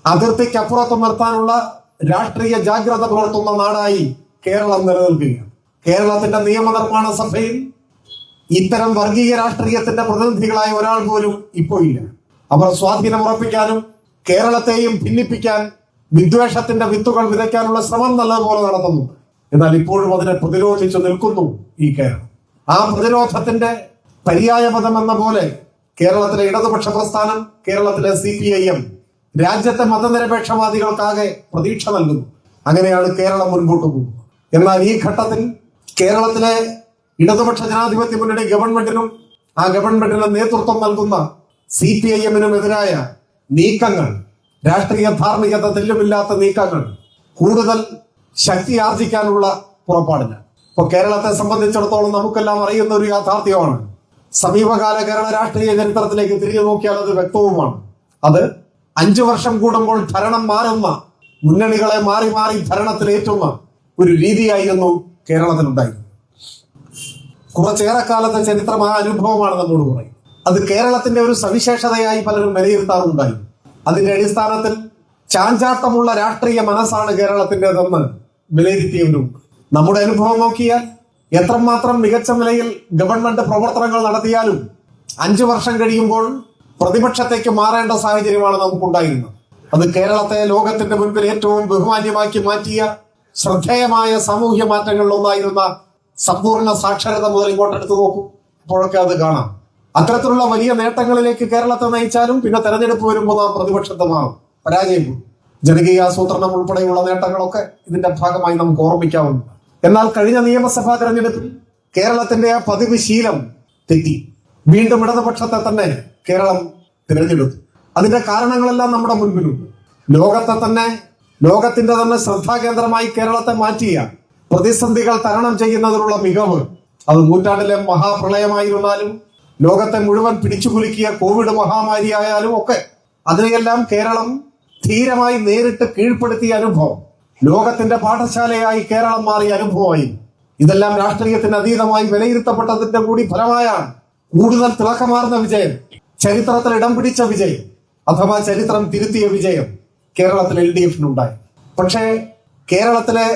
അതിർത്തിക്കപ്പുറത്ത് നിർത്താനുള്ള രാഷ്ട്രീയ ജാഗ്രത പുലർത്തുന്ന നാടായി കേരളം നിലനിൽക്കുകയാണ്. കേരളത്തിന്റെ നിയമനിർമ്മാണ സഭയിൽ ഇത്തരം വർഗീയ രാഷ്ട്രീയത്തിന്റെ പ്രതിനിധികളായ ഒരാൾ പോലും ഇപ്പോൾ ഇല്ല. അവർ സ്വാധീനം ഉറപ്പിക്കാനും കേരളത്തെയും ഭിന്നിപ്പിക്കാൻ വിദ്വേഷത്തിന്റെ വിത്തുകൾ വിതയ്ക്കാനുള്ള ശ്രമം നല്ലതുപോലെ നടത്തുന്നുണ്ട്. എന്നാൽ ഇപ്പോഴും അതിനെ പ്രതിരോധിച്ചു നിൽക്കുന്നു ഈ കേരളം. ആ പ്രതിരോധത്തിന്റെ പര്യായപദം എന്ന പോലെ കേരളത്തിലെ ഇടതുപക്ഷ പ്രസ്ഥാനം, കേരളത്തിലെ CPIM രാജ്യത്തെ മതനിരപേക്ഷവാദികൾക്കാകെ പ്രതീക്ഷ നൽകുന്നു. അങ്ങനെയാണ് കേരളം മുൻപോട്ട് പോകുന്നത്. എന്നാൽ ഈ ഘട്ടത്തിൽ കേരളത്തിലെ ഇടതുപക്ഷ ജനാധിപത്യ മുന്നണി ഗവൺമെന്റിനും ആ ഗവൺമെന്റിന് നേതൃത്വം നൽകുന്ന CPIM-നും എതിരായ നീക്കങ്ങൾ, രാഷ്ട്രീയ ധാർമ്മികത തെല്ലുമില്ലാത്ത നീക്കങ്ങൾ കൂടുതൽ ശക്തി ആർജിക്കാനുള്ള പുറപ്പാടില്ല. ഇപ്പൊ കേരളത്തെ സംബന്ധിച്ചിടത്തോളം നമുക്കെല്ലാം അറിയുന്ന ഒരു യാഥാർത്ഥ്യമാണ്. സമീപകാല കേരള രാഷ്ട്രീയ ചരിത്രത്തിലേക്ക് തിരിഞ്ഞു നോക്കിയാൽ അത് വ്യക്തവുമാണ്. അത് 5 വർഷം കൂടുമ്പോൾ ഭരണം മാറുന്ന, മുന്നണികളെ മാറി മാറി ഭരണത്തിലേറ്റുന്ന ഒരു രീതിയായിരുന്നു കേരളത്തിലുണ്ടായിരുന്നത്. കുറച്ചേറെക്കാലത്തെ ചരിത്രം ആ അനുഭവമാണ് നമ്മോട് പറയും. അത് കേരളത്തിന്റെ ഒരു സവിശേഷതയായി പലരും വിലയിരുത്താറുണ്ടായി. അതിന്റെ അടിസ്ഥാനത്തിൽ ചാഞ്ചാട്ടമുള്ള രാഷ്ട്രീയ മനസ്സാണ് കേരളത്തിൻ്റെതെന്ന് വിലയിരുത്തിയവരുണ്ട്. നമ്മുടെ അനുഭവം നോക്കിയാൽ എത്രമാത്രം മികച്ച നിലയിൽ ഗവൺമെന്റ് പ്രവർത്തനങ്ങൾ നടത്തിയാലും 5 വർഷം കഴിയുമ്പോൾ പ്രതിപക്ഷത്തേക്ക് മാറേണ്ട സാഹചര്യമാണ് നമുക്കുണ്ടായിരുന്നത്. അത് കേരളത്തെ ലോകത്തിന്റെ മുൻപിൽ ഏറ്റവും ബഹുമാന്യമാക്കി മാറ്റിയ ശ്രദ്ധേയമായ സാമൂഹ്യ മാറ്റങ്ങളിൽ ഒന്നായിരുന്ന സമ്പൂർണ്ണ സാക്ഷരത മുതൽ ഇങ്ങോട്ടെടുത്ത് നോക്കും, അപ്പോഴൊക്കെ അത് കാണാം. അത്തരത്തിലുള്ള വലിയ നേട്ടങ്ങളിലേക്ക് കേരളത്തെ നയിച്ചാലും പിന്നെ തെരഞ്ഞെടുപ്പ് വരുമ്പോൾ നാം പ്രതിപക്ഷത്തെ മാറും, പരാജയം. ജനകീയ ആസൂത്രണം ഉൾപ്പെടെയുള്ള നേട്ടങ്ങളൊക്കെ ഇതിന്റെ ഭാഗമായി നമുക്ക് ഓർമ്മിക്കാവുന്നതാണ്. എന്നാൽ കഴിഞ്ഞ നിയമസഭാ തെരഞ്ഞെടുപ്പിൽ കേരളത്തിന്റെ ആ പതിവ് ശീലം തെറ്റി. വീണ്ടും ഇടതുപക്ഷത്തെ തന്നെ കേരളം തിരഞ്ഞെടുത്തു. അതിന്റെ കാരണങ്ങളെല്ലാം നമ്മുടെ മുൻപിലുണ്ട്. ലോകത്തിന്റെ തന്നെ ശ്രദ്ധാകേന്ദ്രമായി കേരളത്തെ മാറ്റിയ പ്രതിസന്ധികൾ തരണം ചെയ്യുന്നതിനുള്ള മികവ്, അത് നൂറ്റാണ്ടിലെ മഹാപ്രളയമായിരുന്നാലും ലോകത്തെ മുഴുവൻ പിടിച്ചുകുലുക്കിയ കോവിഡ് മഹാമാരിയായാലും ഒക്കെ അതിനെയെല്ലാം കേരളം ധീരമായി നേരിട്ട് കീഴ്പ്പെടുത്തിയ അനുഭവം, ലോകത്തിന്റെ പാഠശാലയായി കേരളം മാറിയ അനുഭവമായി. ഇതെല്ലാം രാഷ്ട്രീയത്തിന് അതീതമായി വിലയിരുത്തപ്പെട്ടതിന്റെ കൂടി ഫലമായാണ് കൂടുതൽ തിളക്കമാർന്ന വിജയം, ചരിത്രത്തിൽ ഇടം പിടിച്ച വിജയം അഥവാ ചരിത്രം തിരുത്തിയ വിജയം കേരളത്തിലെ LDF-നുണ്ടായി. പക്ഷേ കേരളത്തിലെ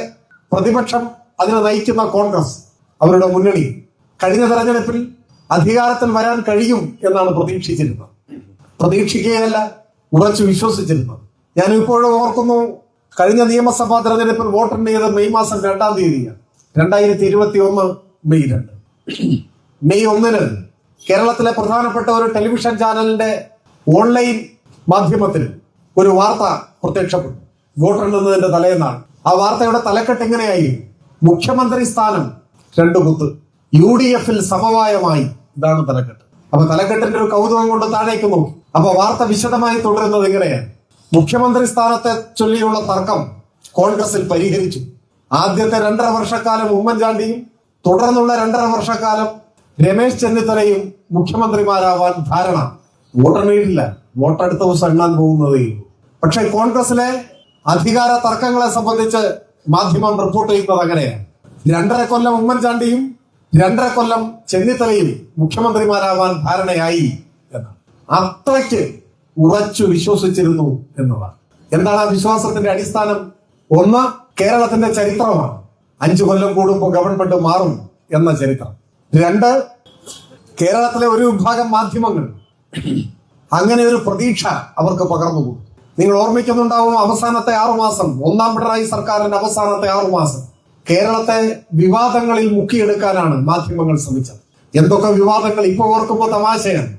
പ്രതിപക്ഷം, അതിനെ നയിക്കുന്ന കോൺഗ്രസ്, അവരുടെ മുന്നണി കഴിഞ്ഞ തെരഞ്ഞെടുപ്പിൽ അധികാരത്തിൽ വരാൻ കഴിയും എന്നാണ് പ്രതീക്ഷിച്ചിരുന്നത്. പ്രതീക്ഷിക്കുകയല്ല, ഉറച്ചു വിശ്വസിച്ചിരുന്നത്. ഞാൻ ഇപ്പോഴും ഓർക്കുന്നു, കഴിഞ്ഞ നിയമസഭാ തെരഞ്ഞെടുപ്പിൽ വോട്ടെണ്ണിയത് മെയ് മാസം 2-ാം തീയതിയാണ്. 2021 മെയ് 2. മെയ് 1-ന് കേരളത്തിലെ പ്രധാനപ്പെട്ട ഒരു ടെലിവിഷൻ ചാനലിന്റെ ഓൺലൈൻ മാധ്യമത്തിൽ ഒരു വാർത്ത പ്രത്യക്ഷപ്പെട്ടു. വോട്ടെണ്ണുന്നതിന്റെ തലേന്നാണ്. ആ വാർത്തയുടെ തലക്കെട്ട് എങ്ങനെയായി? മുഖ്യമന്ത്രി സ്ഥാനം 2 കുത്ത്, UDF-ൽ സമവായമായി. ഇതാണ് തലക്കെട്ട്. അപ്പൊ തലക്കെട്ടിന്റെ ഒരു കൗതുകം കൊണ്ട് താഴേക്ക് നോക്കി. അപ്പൊ വാർത്ത വിശദമായി തുടരുന്നത് എങ്ങനെയാണ്? മുഖ്യമന്ത്രി സ്ഥാനത്തെ ചൊല്ലിയുള്ള തർക്കം കോൺഗ്രസിൽ പരിഹരിച്ചു. ആദ്യത്തെ 2.5 വർഷക്കാലം ഉമ്മൻചാണ്ടിയും തുടർന്നുള്ള 2.5 വർഷക്കാലം രമേശ് ചെന്നിത്തലയും മുഖ്യമന്ത്രിമാരാവാൻ ധാരണ. വോട്ടെണ്ണിയിട്ടില്ല, വോട്ടെടുത്ത ദിവസം എണ്ണാൻ പോകുന്നതേ. പക്ഷെ കോൺഗ്രസിലെ അധികാര തർക്കങ്ങളെ സംബന്ധിച്ച് മാധ്യമം റിപ്പോർട്ട് ചെയ്യുന്നത് അങ്ങനെയാണ്. 2.5 കൊല്ലം ഉമ്മൻചാണ്ടിയും 2.5 കൊല്ലം ചെന്നിത്തലയും മുഖ്യമന്ത്രിമാരാവാൻ ധാരണയായി എന്നാണ്. അത്രയ്ക്ക് ഉറച്ചു വിശ്വസിച്ചിരുന്നു എന്നതാണ്. എന്താണ് ആ വിശ്വാസത്തിന്റെ അടിസ്ഥാനം? 1, കേരളത്തിന്റെ ചരിത്രമാണ്. 5 കൊല്ലം കൂടുമ്പോൾ ഗവൺമെന്റ് മാറും എന്ന ചരിത്രം. 2, കേരളത്തിലെ ഒരു വിഭാഗം മാധ്യമങ്ങൾ അങ്ങനെ ഒരു പ്രതീക്ഷ അവർക്ക് പകർന്നു കൊടുത്തു. നിങ്ങൾ ഓർമ്മിക്കുന്നുണ്ടാവും, അവസാനത്തെ 6 മാസം, 1-ാം പിണറായി സർക്കാരിന്റെ അവസാനത്തെ 6 മാസം കേരളത്തെ വിവാദങ്ങളിൽ മുക്കിയെടുക്കാനാണ് മാധ്യമങ്ങൾ ശ്രമിച്ചത്. എന്തൊക്കെ വിവാദങ്ങൾ ഇപ്പൊ ഓർക്കുമ്പോൾ തമാശയാണ്.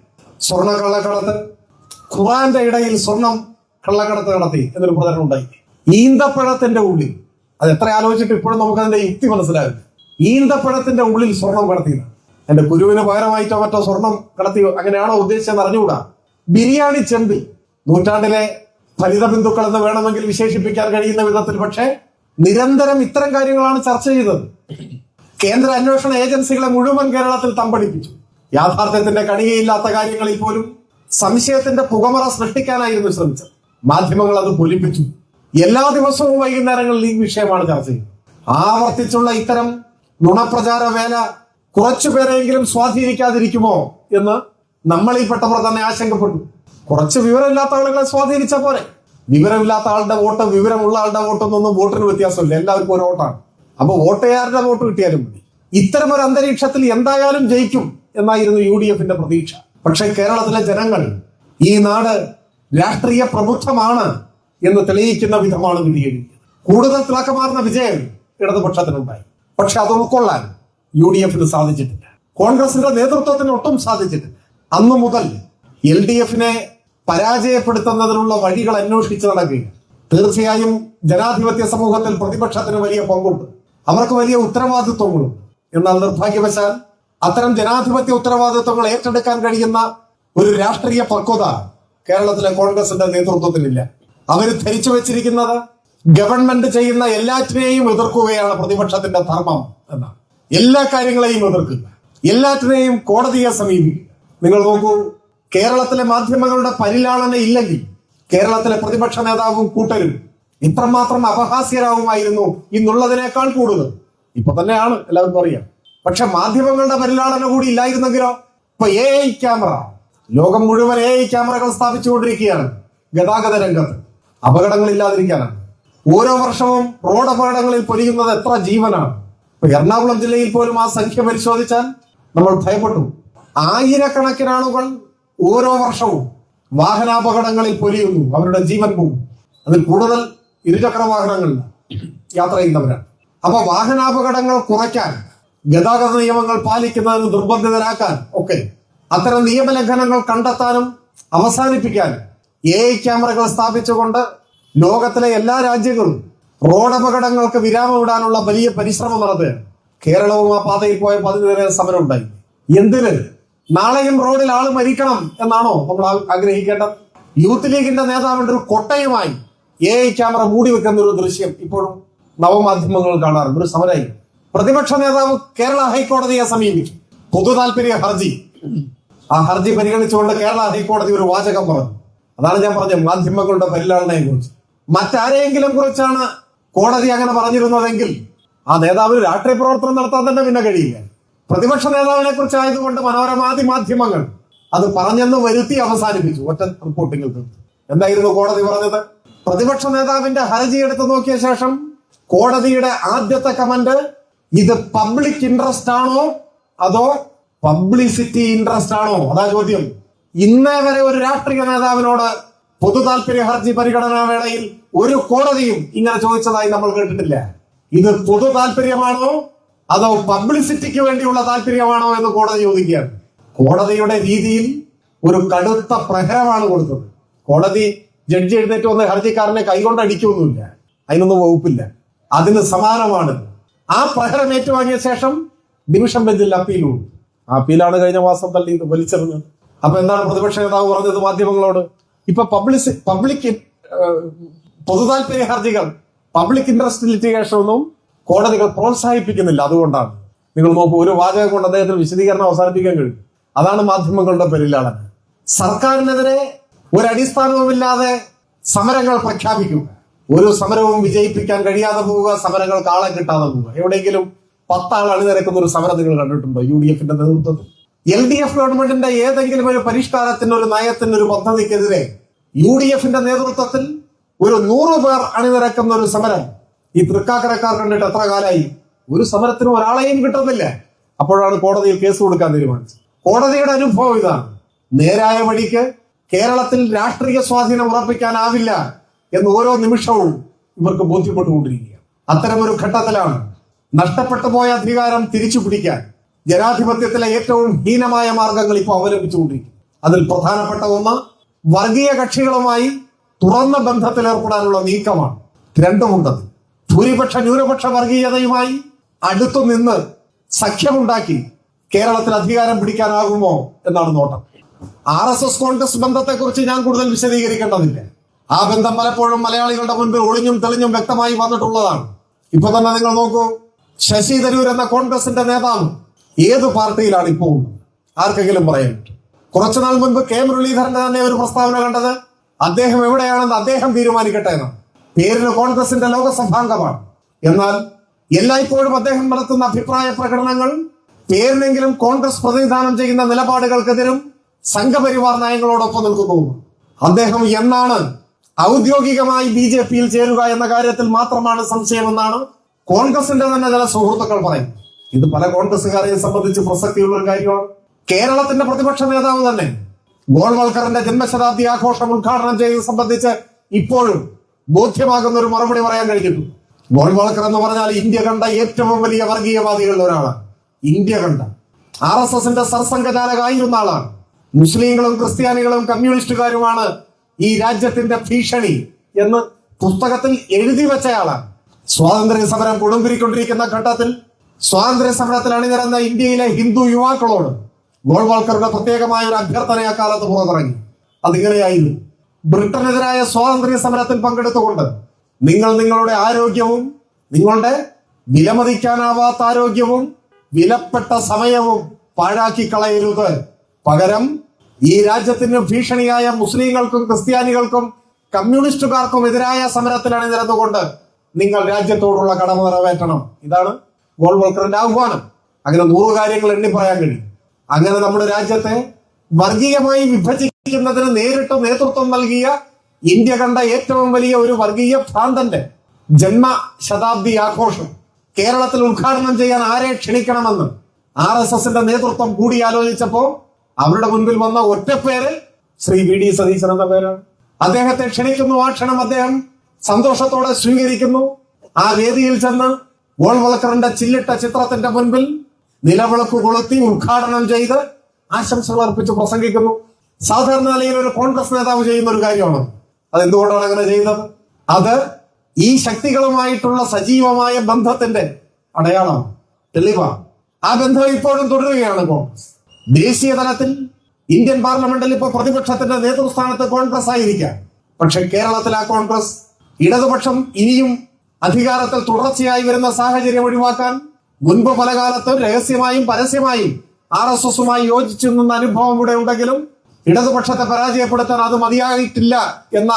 സ്വർണ്ണ കള്ളക്കടത്ത്, ഖുറാന്റെ ഇടയിൽ സ്വർണം കള്ളക്കടത്ത് നടത്തി എന്നൊരു പ്രചരണം ഉണ്ടായി. ഈന്തപ്പഴത്തിന്റെ ഉള്ളിൽ, അത് എത്ര ആലോചിച്ചിട്ട് ഇപ്പോഴും നമുക്ക് അതിന്റെ യുക്തി മനസ്സിലാവില്ല. ഈന്തപ്പഴത്തിന്റെ ഉള്ളിൽ സ്വർണം കടത്തിയത് എന്റെ കുരുവിന് പകരമായിട്ടോ മറ്റോ സ്വർണം കടത്തി, അങ്ങനെയാണോ ഉദ്ദേശിച്ചെന്ന് അറിഞ്ഞുകൂടാ. ബിരിയാണി ചെമ്പിൽ, നൂറ്റാണ്ടിലെ ഫലിത ബിന്ദുക്കൾ എന്ന് വേണമെങ്കിൽ വിശേഷിപ്പിക്കാൻ കഴിയുന്ന വിധത്തിൽ, പക്ഷേ നിരന്തരം ഇത്തരം കാര്യങ്ങളാണ് ചർച്ച ചെയ്തത്. കേന്ദ്ര അന്വേഷണ ഏജൻസികളെ മുഴുവൻ കേരളത്തിൽ തമ്പടിപ്പിച്ചു. യാഥാർത്ഥ്യത്തിന്റെ കണികയില്ലാത്ത കാര്യങ്ങളിൽ പോലും സംശയത്തിന്റെ പുകമറ സൃഷ്ടിക്കാനായിരുന്നു ശ്രമിച്ചത്. മാധ്യമങ്ങൾ അത് പൊലിപ്പിച്ചു. എല്ലാ ദിവസവും വൈകുന്നേരങ്ങളിൽ ഈ വിഷയമാണ് ചർച്ച ചെയ്യുന്നത്. ആവർത്തിച്ചുള്ള ഇത്തരം നുണപ്രചാര വേല കുറച്ചുപേരെങ്കിലും സ്വാധീനിക്കാതിരിക്കുമോ എന്ന് നമ്മളിൽപ്പെട്ടവർ തന്നെ ആശങ്കപ്പെട്ടു. കുറച്ച് വിവരമില്ലാത്ത ആളുകളെ സ്വാധീനിച്ച പോലെ, വിവരമില്ലാത്ത ആളുടെ വോട്ട് വിവരമുള്ള ആളുടെ വോട്ടൊന്നും വോട്ടിന് വ്യത്യാസമില്ല, എല്ലാവർക്കും ഒരു വോട്ടാണ്. അപ്പൊ വോട്ടുകാരുടെ വോട്ട് കിട്ടിയാലും മതി. ഇത്തരം ഒരു അന്തരീക്ഷത്തിൽ എന്തായാലും ജയിക്കും എന്നായിരുന്നു UDFന്റെ പ്രതീക്ഷ. പക്ഷെ കേരളത്തിലെ ജനങ്ങൾ ഈ നാട് രാഷ്ട്രീയ പ്രബുദ്ധമാണ് എന്ന് തെളിയിക്കുന്ന വിധമാണ് വിധിയെഴുതിയത്. കൂടുതൽ തിളക്കമാർന്ന വിജയം ഇടതുപക്ഷത്തിനുണ്ടായി. പക്ഷെ അത് ഉൾക്കൊള്ളാൻ UDFന് സാധിച്ചിട്ടില്ല. കോൺഗ്രസിന്റെ നേതൃത്വത്തിന് ഒട്ടും സാധിച്ചിട്ടില്ല. അന്നു മുതൽ LDFനെ പരാജയപ്പെടുത്തുന്നതിനുള്ള വഴികൾ അന്വേഷിച്ച് നടക്കുക. തീർച്ചയായും ജനാധിപത്യ സമൂഹത്തിൽ പ്രതിപക്ഷത്തിന് വലിയ പങ്കുണ്ട്, അവർക്ക് വലിയ ഉത്തരവാദിത്വങ്ങളുണ്ട്. എന്നാൽ നിർഭാഗ്യവശാൽ അത്തരം ജനാധിപത്യ ഉത്തരവാദിത്വങ്ങൾ ഏറ്റെടുക്കാൻ കഴിയുന്ന ഒരു രാഷ്ട്രീയ പക്വത കേരളത്തിലെ കോൺഗ്രസിന്റെ നേതൃത്വത്തിനില്ല. അവർ ധരിച്ചു വെച്ചിരിക്കുന്നത് ഗവൺമെന്റ് ചെയ്യുന്ന എല്ലാറ്റിനെയും എതിർക്കുകയാണ് പ്രതിപക്ഷത്തിന്റെ ധർമ്മം എന്നാണ്. എല്ലാ കാര്യങ്ങളെയും എതിർക്കുക, എല്ലാറ്റിനെയും കോടതിയെ സമീപിക്കുക. നിങ്ങൾ നോക്കൂ, കേരളത്തിലെ മാധ്യമങ്ങളുടെ പരിലാളന ഇല്ലെങ്കിൽ കേരളത്തിലെ പ്രതിപക്ഷ നേതാവും കൂട്ടരും ഇത്രമാത്രം അപഹാസ്യരാവുമായിരുന്നു ഇന്നുള്ളതിനേക്കാൾ കൂടുതൽ. ഇപ്പൊ തന്നെയാണ്, എല്ലാവർക്കും അറിയാം. പക്ഷെ മാധ്യമങ്ങളുടെ പരിലാളന കൂടി ഇല്ലായിരുന്നെങ്കിലോ? ഇപ്പൊ AI ക്യാമറ, ലോകം മുഴുവൻ AI ക്യാമറകൾ സ്ഥാപിച്ചുകൊണ്ടിരിക്കുകയാണ് ഗതാഗത രംഗത്ത്. അപകടങ്ങളില്ലാതിരിക്കാനാണ്. ഓരോ വർഷവും റോഡ് അപകടങ്ങളിൽ പൊലിയുന്നത് എത്ര ജീവനാണ്. ഇപ്പൊ എറണാകുളം ജില്ലയിൽ പോലും ആ സംഖ്യ പരിശോധിച്ചാൽ നമ്മൾ ഭയപ്പെട്ടു. ആയിരക്കണക്കിന് ആളുകൾ ഓരോ വർഷവും വാഹനാപകടങ്ങളിൽ പൊലിയുന്നു, അവരുടെ ജീവൻ പോകും. അതിൽ കൂടുതൽ ഇരുചക്ര വാഹനങ്ങളിൽ യാത്ര ചെയ്യുന്നവരാണ്. അപ്പൊ വാഹനാപകടങ്ങൾ കുറയ്ക്കാൻ, ഗതാഗത നിയമങ്ങൾ പാലിക്കുന്നതിന് നിർബന്ധിതരാക്കാൻ ഒക്കെ അത്തരം നിയമലംഘനങ്ങൾ കണ്ടെത്താനും അവസാനിപ്പിക്കാനും AI ക്യാമറകൾ സ്ഥാപിച്ചുകൊണ്ട് ലോകത്തിലെ എല്ലാ രാജ്യങ്ങളും റോഡ് അപകടങ്ങൾക്ക് വിരാമമിടാനുള്ള വലിയ പരിശ്രമം നടത്തുകയാണ്. കേരളവും ആ പാതയിൽ പോയപ്പോൾ അതിനെതിരെ സമരം ഉണ്ടായി. എന്തിന്? നാളെയും റോഡിൽ ആള് മരിക്കണം എന്നാണോ നമ്മൾ ആഗ്രഹിക്കേണ്ടത്? യൂത്ത് ലീഗിന്റെ നേതാവിന്റെ ഒരു കൊട്ടയുമായി AI ക്യാമറ മൂടി വെക്കുന്ന ഒരു ദൃശ്യം ഇപ്പോഴും നവമാധ്യമങ്ങൾ കാണാറുണ്ട്. ഒരു സമരമായി പ്രതിപക്ഷ നേതാവ് കേരള ഹൈക്കോടതിയെ സമീപിച്ചു. പൊതു താല്പര്യ ഹർജി, ആ ഹർജി പരിഗണിച്ചുകൊണ്ട് കേരള ഹൈക്കോടതി ഒരു വാചകം പറഞ്ഞു. അതാണ് ഞാൻ പറഞ്ഞത്, മാധ്യമങ്ങളുടെ പരിലാളനയെ കുറിച്ച്. മറ്റാരെയെങ്കിലും കുറിച്ചാണ് കോടതി അങ്ങനെ പറഞ്ഞിരുന്നതെങ്കിൽ ആ നേതാവിന് രാഷ്ട്രീയ പ്രവർത്തനം നടത്താൻ തന്നെ പിന്നെ കഴിയില്ല. പ്രതിപക്ഷ നേതാവിനെ കുറിച്ചായതുകൊണ്ട് മനോരമാദി മാധ്യമങ്ങൾ അത് പറഞ്ഞെന്ന് വരുത്തി അവസാനിപ്പിച്ചു ഒറ്റ റിപ്പോർട്ടിങ്ങിൽ. എന്തായിരുന്നു കോടതി പറഞ്ഞത്? പ്രതിപക്ഷ നേതാവിന്റെ ഹർജി എടുത്തു നോക്കിയ ശേഷം കോടതിയുടെ ആദ്യത്തെ കമന്റ്, ഇത് പബ്ലിക് ഇൻട്രസ്റ്റ് ആണോ അതോ പബ്ലിസിറ്റി ഇൻട്രസ്റ്റ് ആണോ? അതാ ചോദ്യം. ഇന്നേ വരെ ഒരു രാഷ്ട്രീയ നേതാവിനോട് പൊതു താല്പര്യ ഹർജി പരിഗണനാ വേളയിൽ ഒരു കോടതിയും ഇങ്ങനെ ചോദിച്ചതായി നമ്മൾ കേട്ടിട്ടില്ല. ഇത് പൊതു താല്പര്യമാണോ അതോ പബ്ലിസിറ്റിക്ക് വേണ്ടിയുള്ള താല്പര്യമാണോ എന്ന് കോടതി ചോദിക്കുകയാണ്. കോടതിയുടെ രീതിയിൽ ഒരു കടുത്ത പ്രഹരമാണ് കൊടുത്തത്. കോടതി ജഡ്ജി എഴുന്നേറ്റ് വന്ന് ഹർജിക്കാരനെ കൈകൊണ്ട് അടിക്കൊന്നുമില്ല, അതിനൊന്നും വകുപ്പില്ല. അതിന് സമാനമാണ്. ആ പ്രഹരം ഏറ്റുവാങ്ങിയ ശേഷം ഡിവിഷൻ ബെഞ്ചിൽ അപ്പീലുണ്ട്. ആ അപ്പീലാണ് കഴിഞ്ഞ മാസം തള്ളി വലിച്ചെറിഞ്ഞത്. അപ്പൊ എന്താണ് പ്രതിപക്ഷ നേതാവ് പറഞ്ഞത് മാധ്യമങ്ങളോട്? ഇപ്പൊ പബ്ലിക് പൊതു താല്പര്യ ഹർജികൾ, പബ്ലിക് ഇൻട്രസ്റ്റ് ലിറ്റിഗേഷൻ ഒന്നും കോടതികൾ പ്രോത്സാഹിപ്പിക്കുന്നില്ല. അതുകൊണ്ടാണ്. നിങ്ങൾ നോക്കൂ, ഒരു വാചകം കൊണ്ട് അദ്ദേഹത്തിന് വിശദീകരണം അവസാനിപ്പിക്കാൻ കഴിയും. അതാണ് മാധ്യമങ്ങളുടെ പരിലാളന. സർക്കാരിനെതിരെ ഒരടിസ്ഥാനവുമില്ലാതെ സമരങ്ങൾ പ്രഖ്യാപിക്കുക, ഒരു സമരവും വിജയിപ്പിക്കാൻ കഴിയാതെ പോവുക, സമരങ്ങൾക്ക് ആളെ കിട്ടാതെ പോവുക. എവിടെയെങ്കിലും 10 ആൾ അണിനിരക്കുന്ന ഒരു സമരം നിങ്ങൾ കണ്ടിട്ടുണ്ടോ? UDFന്റെ നേതൃത്വത്തിൽ LDF ഗവൺമെന്റിന്റെ ഏതെങ്കിലും ഒരു പരിഷ്കാരത്തിന്, ഒരു നയത്തിന്, ഒരു പദ്ധതിക്കെതിരെ UDFന്റെ നേതൃത്വത്തിൽ ഒരു 100 പേർ അണിനിരക്കുന്ന ഒരു സമരം ഈ തൃക്കാക്കരക്കാർ കണ്ടിട്ട് എത്ര കാലമായി? ഒരു സമരത്തിന് ഒരാളെയും കിട്ടുന്നില്ല. അപ്പോഴാണ് കോടതിയിൽ കേസ് കൊടുക്കാൻ തീരുമാനിച്ചത്. കോടതിയുടെ അനുഭവം ഇതാണ്. നേരായ വഴിക്ക് കേരളത്തിൽ രാഷ്ട്രീയ സ്വാധീനം ഉറപ്പിക്കാനാവില്ല എന്ന് ഓരോ നിമിഷവും ഇവർക്ക് ബോധ്യപ്പെട്ടുകൊണ്ടിരിക്കുക. അത്തരമൊരു ഘട്ടത്തിലാണ് നഷ്ടപ്പെട്ടു പോയ അധികാരം തിരിച്ചു പിടിക്കാൻ ജനാധിപത്യത്തിലെ ഏറ്റവും ഹീനമായ മാർഗങ്ങൾ ഇപ്പോൾ അവലംബിച്ചുകൊണ്ടിരിക്കും. അതിൽ പ്രധാനപ്പെട്ട ഒന്ന് വർഗീയ കക്ഷികളുമായി തുറന്ന ബന്ധത്തിൽ ഏർപ്പെടാനുള്ള നീക്കമാണ്. രണ്ടുമുണ്ടത്. ഭൂരിപക്ഷ ന്യൂനപക്ഷ വർഗീയതയുമായി അടുത്തു നിന്ന് സഖ്യമുണ്ടാക്കി കേരളത്തിൽ അധികാരം പിടിക്കാനാകുമോ എന്നാണ് നോട്ടം. RSS കോൺഗ്രസ് ബന്ധത്തെക്കുറിച്ച് ഞാൻ കൂടുതൽ വിശദീകരിക്കേണ്ടതില്ല. ആ ബന്ധം പലപ്പോഴും മലയാളികളുടെ മുൻപിൽ ഒളിഞ്ഞും തെളിഞ്ഞും വ്യക്തമായി വന്നിട്ടുള്ളതാണ്. ഇപ്പൊ തന്നെ നിങ്ങൾ നോക്കൂ, ശശി തരൂർ എന്ന കോൺഗ്രസിന്റെ നേതാവ് ഏത് പാർട്ടിയിലാണ് ഇപ്പോൾ ഉള്ളത്? ആർക്കെങ്കിലും പറയാൻ പറ്റും? കുറച്ചുനാൾ മുൻപ് കെ മുരളീധരന്റെ തന്നെ ഒരു പ്രസ്താവന കണ്ടത് അദ്ദേഹം എവിടെയാണെന്ന് അദ്ദേഹം തീരുമാനിക്കട്ടെ എന്നാണ്. പേരിന് കോൺഗ്രസിന്റെ ലോകസഭാംഗമാണ്. എന്നാൽ എല്ലായ്പ്പോഴും അദ്ദേഹം നടത്തുന്ന അഭിപ്രായ പ്രകടനങ്ങൾ പേരിനെങ്കിലും കോൺഗ്രസ് പ്രതിനിധാനം ചെയ്യുന്ന നിലപാടുകൾക്കെതിരും സംഘപരിവാർ നയങ്ങളോടൊപ്പം നിൽക്കുന്നു. അദ്ദേഹം എന്നാണ് ഔദ്യോഗികമായി BJP-യിൽ ചേരുക എന്ന കാര്യത്തിൽ മാത്രമാണ് സംശയമെന്നാണ് കോൺഗ്രസിന്റെ തന്നെ ചില സുഹൃത്തുക്കൾ പറയുന്നത്. ഇത് പല കോൺഗ്രസുകാരെയും സംബന്ധിച്ച് പ്രസക്തിയുള്ള ഒരു കാര്യമാണ്. കേരളത്തിന്റെ പ്രതിപക്ഷ നേതാവ് തന്നെ ഗോൾവൽക്കറിന്റെ ജന്മശതാബ്ദി ആഘോഷം ഉദ്ഘാടനം ചെയ്തത് സംബന്ധിച്ച് ഇപ്പോഴും ബോധ്യമാകുന്ന ഒരു മറുപടി പറയാൻ കഴിഞ്ഞിട്ടുണ്ട്. ഗോൾവൽക്കർ എന്ന് പറഞ്ഞാൽ ഇന്ത്യ കണ്ട ഏറ്റവും വലിയ വർഗീയവാദികളിൽ ഒരാളാണ്. ഇന്ത്യ കണ്ട RSSന്റെ സർസംഘചാലകായിരുന്ന ആളാണ്. മുസ്ലിങ്ങളും ക്രിസ്ത്യാനികളും കമ്മ്യൂണിസ്റ്റുകാരുമാണ് ഈ രാജ്യത്തിന്റെ ഭീഷണി എന്ന് പുസ്തകത്തിൽ എഴുതി വെച്ചയാളാണ്. സ്വാതന്ത്ര്യ സമരം കൊടുമ്പിരിക്കൊണ്ടിരിക്കുന്ന ഘട്ടത്തിൽ സ്വാതന്ത്ര്യ സമരത്തിൽ അണിനിരന്ന ഇന്ത്യയിലെ ഹിന്ദു യുവാക്കളോട് ഗോൾവൽക്കറുടെ പ്രത്യേകമായ ഒരു അഭ്യർത്ഥന അക്കാലത്ത് പുറത്തിറങ്ങി. അതിങ്ങനെയായിരുന്നു: ബ്രിട്ടനെതിരായ സ്വാതന്ത്ര്യ സമരത്തിൽ പങ്കെടുത്തുകൊണ്ട് നിങ്ങൾ നിങ്ങളുടെ ആരോഗ്യവും നിങ്ങളുടെ വിലമതിക്കാനാവാത്ത ആരോഗ്യവും വിലപ്പെട്ട സമയവും പാഴാക്കി കളയരുത്. പകരം ഈ രാജ്യത്തിന് ഭീഷണിയായ മുസ്ലിങ്ങൾക്കും ക്രിസ്ത്യാനികൾക്കും കമ്മ്യൂണിസ്റ്റുകാർക്കും എതിരായ സമരത്തിൽ അണിനിരന്നുകൊണ്ട് നിങ്ങൾ രാജ്യത്തോടുള്ള കടമ നിറവേറ്റണം. ഇതാണ് ഗോൾവൽക്കറിന്റെ ആഹ്വാനം. അങ്ങനെ 100 കാര്യങ്ങൾ എണ്ണി പറയാൻ കഴിയും. അങ്ങനെ നമ്മുടെ രാജ്യത്തെ വർഗീയമായി വിഭജിക്കുന്നതിന് നേരിട്ട് നേതൃത്വം നൽകിയ ഇന്ത്യ കണ്ട ഏറ്റവും വലിയ ഒരു വർഗീയ ഭ്രാന്തന്റെ ജന്മശതാബ്ദി ആഘോഷം കേരളത്തിൽ ഉദ്ഘാടനം ചെയ്യാൻ ആരെ ക്ഷണിക്കണമെന്ന് RSSന്റെ നേതൃത്വം കൂടിയാലോചിച്ചപ്പോ അവരുടെ മുൻപിൽ വന്ന ഒറ്റപ്പേര് ശ്രീ VD സതീശൻ എന്ന പേരാണ്. അദ്ദേഹത്തെ ക്ഷണിക്കുന്നു. ആ ക്ഷണം അദ്ദേഹം സന്തോഷത്തോടെ സ്വീകരിക്കുന്നു. ആ വേദിയിൽ ചെന്ന് ഗോൾവൽക്കറിന്റെ ചില്ലിട്ട ചിത്രത്തിന്റെ മുൻപിൽ നിലവിളക്ക് കൊളുത്തി ഉദ്ഘാടനം ചെയ്ത് ആശംസകൾ അർപ്പിച്ച് പ്രസംഗിക്കുന്നു. സാധാരണ നിലയിൽ ഒരു കോൺഗ്രസ് നേതാവ് ചെയ്യുന്ന ഒരു കാര്യമാണ്. അതെന്തുകൊണ്ടാണ് അങ്ങനെ ചെയ്യുന്നത്? അത് ഈ ശക്തികളുമായിട്ടുള്ള സജീവമായ ബന്ധത്തിന്റെ അടയാളമാണ്, തെളിവാണ്. ആ ബന്ധം ഇപ്പോഴും തുടരുകയാണ് കോൺഗ്രസ്. ദേശീയ തലത്തിൽ ഇന്ത്യൻ പാർലമെന്റിൽ ഇപ്പോൾ പ്രതിപക്ഷത്തിന്റെ നേതൃസ്ഥാനത്ത് കോൺഗ്രസ് ആയിരിക്കാം. പക്ഷെ കേരളത്തിൽ ആ കോൺഗ്രസ് ഇടതുപക്ഷം ഇനിയും അധികാരത്തിൽ തുടർച്ചയായി വരുന്ന സാഹചര്യം ഒഴിവാക്കാൻ മുൻപ് പല കാലത്തും രഹസ്യമായും പരസ്യമായും RSSുമായി യോജിച്ചു നിന്ന അനുഭവം ഇവിടെ ഉണ്ടെങ്കിലും ഇടതുപക്ഷത്തെ പരാജയപ്പെടുത്താൻ അത് മതിയായിട്ടില്ല എന്ന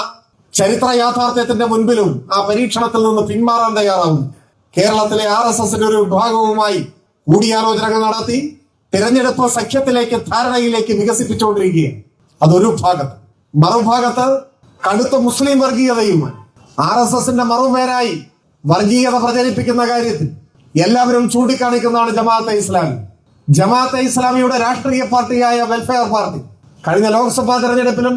ചരിത്ര യാഥാർത്ഥ്യത്തിന്റെ മുൻപിലും ആ പരീക്ഷണത്തിൽ നിന്ന് പിന്മാറാൻ തയ്യാറാവുന്നു. കേരളത്തിലെ RSSന്റെ ഒരു വിഭാഗവുമായി കൂടിയാലോചനകൾ നടത്തി തിരഞ്ഞെടുപ്പ് സഖ്യത്തിലേക്ക് ധാരണയിലേക്ക് വികസിപ്പിച്ചുകൊണ്ടിരിക്കുകയാണ്. അതൊരു ഭാഗത്ത്. മറുഭാഗത്ത് കടുത്ത മുസ്ലിം വർഗീയതയുമായി RSSന്റെ മറുപേരായി വർഗീയത പ്രചരിപ്പിക്കുന്ന കാര്യത്തിൽ എല്ലാവരും ചൂണ്ടിക്കാണിക്കുന്നതാണ് ജമാഅത്തെ ഇസ്ലാമി. ജമാഅത്തെ ഇസ്ലാമിയുടെ രാഷ്ട്രീയ പാർട്ടിയായ വെൽഫെയർ പാർട്ടി കഴിഞ്ഞ ലോക്സഭാ തെരഞ്ഞെടുപ്പിലും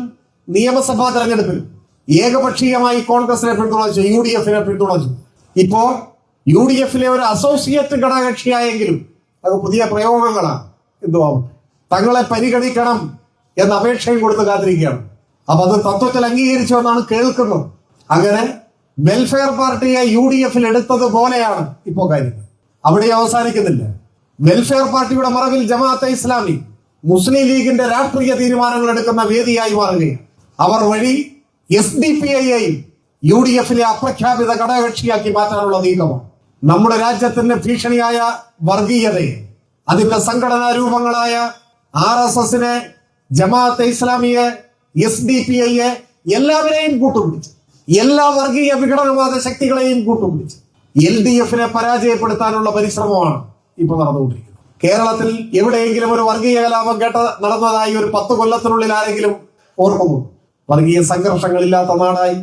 നിയമസഭാ തെരഞ്ഞെടുപ്പിലും ഏകപക്ഷീയമായി കോൺഗ്രസിനെ പിന്തുണച്ചു, UDFനെ പിന്തുണച്ചു. ഇപ്പോ UDFിലെ ഒരു അസോസിയേറ്റ് ഘടകകക്ഷിയായെങ്കിലും അത് പുതിയ പ്രയോഗങ്ങളാണ്. എന്തുവാകും, തങ്ങളെ പരിഗണിക്കണം എന്ന അപേക്ഷയും കൊടുത്ത് കാത്തിരിക്കുകയാണ്. അപ്പൊ അത് തത്വത്തിൽ അംഗീകരിച്ചു എന്നാണ് കേൾക്കുന്നത്. അങ്ങനെ വെൽഫെയർ പാർട്ടിയെ UDFിൽ എടുത്തതുപോലെയാണ് ഇപ്പോ കാര്യങ്ങൾ. അവിടെ അവസാനിക്കുന്നില്ല. വെൽഫെയർ പാർട്ടിയുടെ മറവിൽ ജമാഅത്തെ ഇസ്ലാമി മുസ്ലിം ലീഗിന്റെ രാഷ്ട്രീയ തീരുമാനങ്ങൾ എടുക്കുന്ന വേദിയായി മാറുകയാണ്. അവർ വഴി SDPI-യെയും UDFിലെ അപ്രഖ്യാപിത ഘടകകക്ഷിയാക്കി മാറ്റാനുള്ള നീക്കമാണ്. നമ്മുടെ രാജ്യത്തിന്റെ ഭീഷണിയായ വർഗീയതയെ, അതിന്റെ സംഘടനാ രൂപങ്ങളായ RSSനെ, ജമാഅത്തെ ഇസ്ലാമിയെ, SDPI-യെ എല്ലാവരെയും കൂട്ടുപിടിച്ച്, എല്ലാ വർഗീയ വിഘടനവാദ ശക്തികളെയും കൂട്ടുപിടിച്ച് LDFനെ പരാജയപ്പെടുത്താനുള്ള പരിശ്രമമാണ് ഇപ്പൊ നടന്നുകൊണ്ടിരിക്കുന്നത്. കേരളത്തിൽ എവിടെയെങ്കിലും ഒരു വർഗീയ കലാപം നടന്നതായി ഒരു 10 കൊല്ലത്തിനുള്ളിൽ ആരെങ്കിലും ഓർക്കുന്നു? വർഗീയ സംഘർഷങ്ങളില്ലാത്ത നാടായി,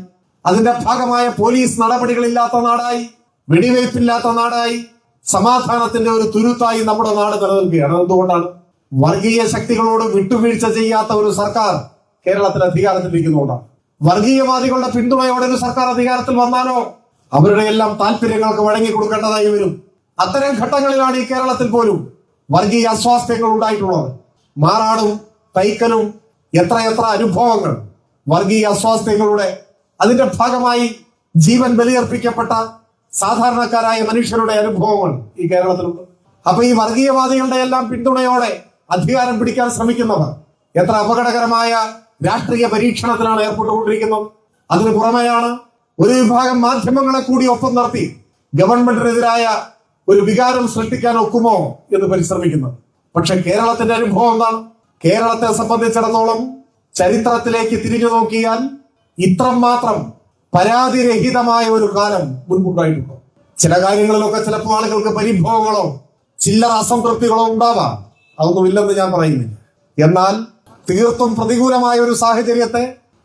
അതിന്റെ ഭാഗമായ പോലീസ് നടപടികളില്ലാത്ത നാടായി, വെടിവയ്പില്ലാത്ത നാടായി, സമാധാനത്തിന്റെ ഒരു തുരുത്തായി നമ്മുടെ നാട് നിലനിൽക്കുകയാണ്. എന്തുകൊണ്ടാണ്? വർഗീയ ശക്തികളോട് വിട്ടുവീഴ്ച ചെയ്യാത്ത ഒരു സർക്കാർ കേരളത്തിൽ അധികാരത്തിലിരിക്കുന്നുകൊണ്ടാണ്. വർഗീയവാദികളുടെ പിന്തുണയോടെ ഒരു സർക്കാർ അധികാരത്തിൽ വന്നാലോ അവരുടെ എല്ലാം താല്പര്യങ്ങൾക്ക് വഴങ്ങി കൊടുക്കേണ്ടതായി വരും. അത്തരം ഘട്ടങ്ങളിലാണ് ഈ കേരളത്തിൽ പോലും വർഗീയ അസ്വാസ്ഥ്യങ്ങൾ ഉണ്ടായിട്ടുള്ളത്. മാറാടും തൈക്കലും എത്രയെത്ര അനുഭവങ്ങൾ, വർഗീയ അസ്വാസ്ഥ്യങ്ങളുടെ അതിന്റെ ഭാഗമായി ജീവൻ ബലിയർപ്പിക്കപ്പെട്ട സാധാരണക്കാരായ മനുഷ്യരുടെ അനുഭവങ്ങൾ ഈ കേരളത്തിലുണ്ട്. അപ്പൊ ഈ വർഗീയവാദികളുടെ എല്ലാം പിന്തുണയോടെ അധികാരം പിടിക്കാൻ ശ്രമിക്കുന്നവർ എത്ര അപകടകരമായ രാഷ്ട്രീയ പരീക്ഷണത്തിലാണ് ഏർപ്പെട്ടുകൊണ്ടിരിക്കുന്നത്. അതിനു പുറമെയാണ് ഒരു വിഭാഗം മാധ്യമങ്ങളെ കൂടി ഒപ്പം നിർത്തി ഗവൺമെന്റിനെതിരായ ഒരു വികാരം സൃഷ്ടിക്കാൻ ഒക്കുമോ എന്ന് പരിശ്രമിക്കുന്നത്. പക്ഷെ കേരളത്തിന്റെ അനുഭവം എന്താണ്? കേരളത്തെ സംബന്ധിച്ചിടത്തോളം ചരിത്രത്തിലേക്ക് തിരിഞ്ഞു നോക്കിയാൽ ഇത്രമാത്രം പരാതിരഹിതമായ ഒരു കാലം മുൻപുണ്ടായിട്ടുണ്ടോ? ചില കാര്യങ്ങളിലൊക്കെ ചിലപ്പോൾ ആളുകൾക്ക് പരിഭവങ്ങളോ ചില്ലറ അസംതൃപ്തികളോ ഉണ്ടാവാം, അതൊന്നുമില്ലെന്ന് ഞാൻ പറയുന്നില്ല. എന്നാൽ തീർത്തും പ്രതികൂലമായ ഒരു സാഹചര്യത്തെ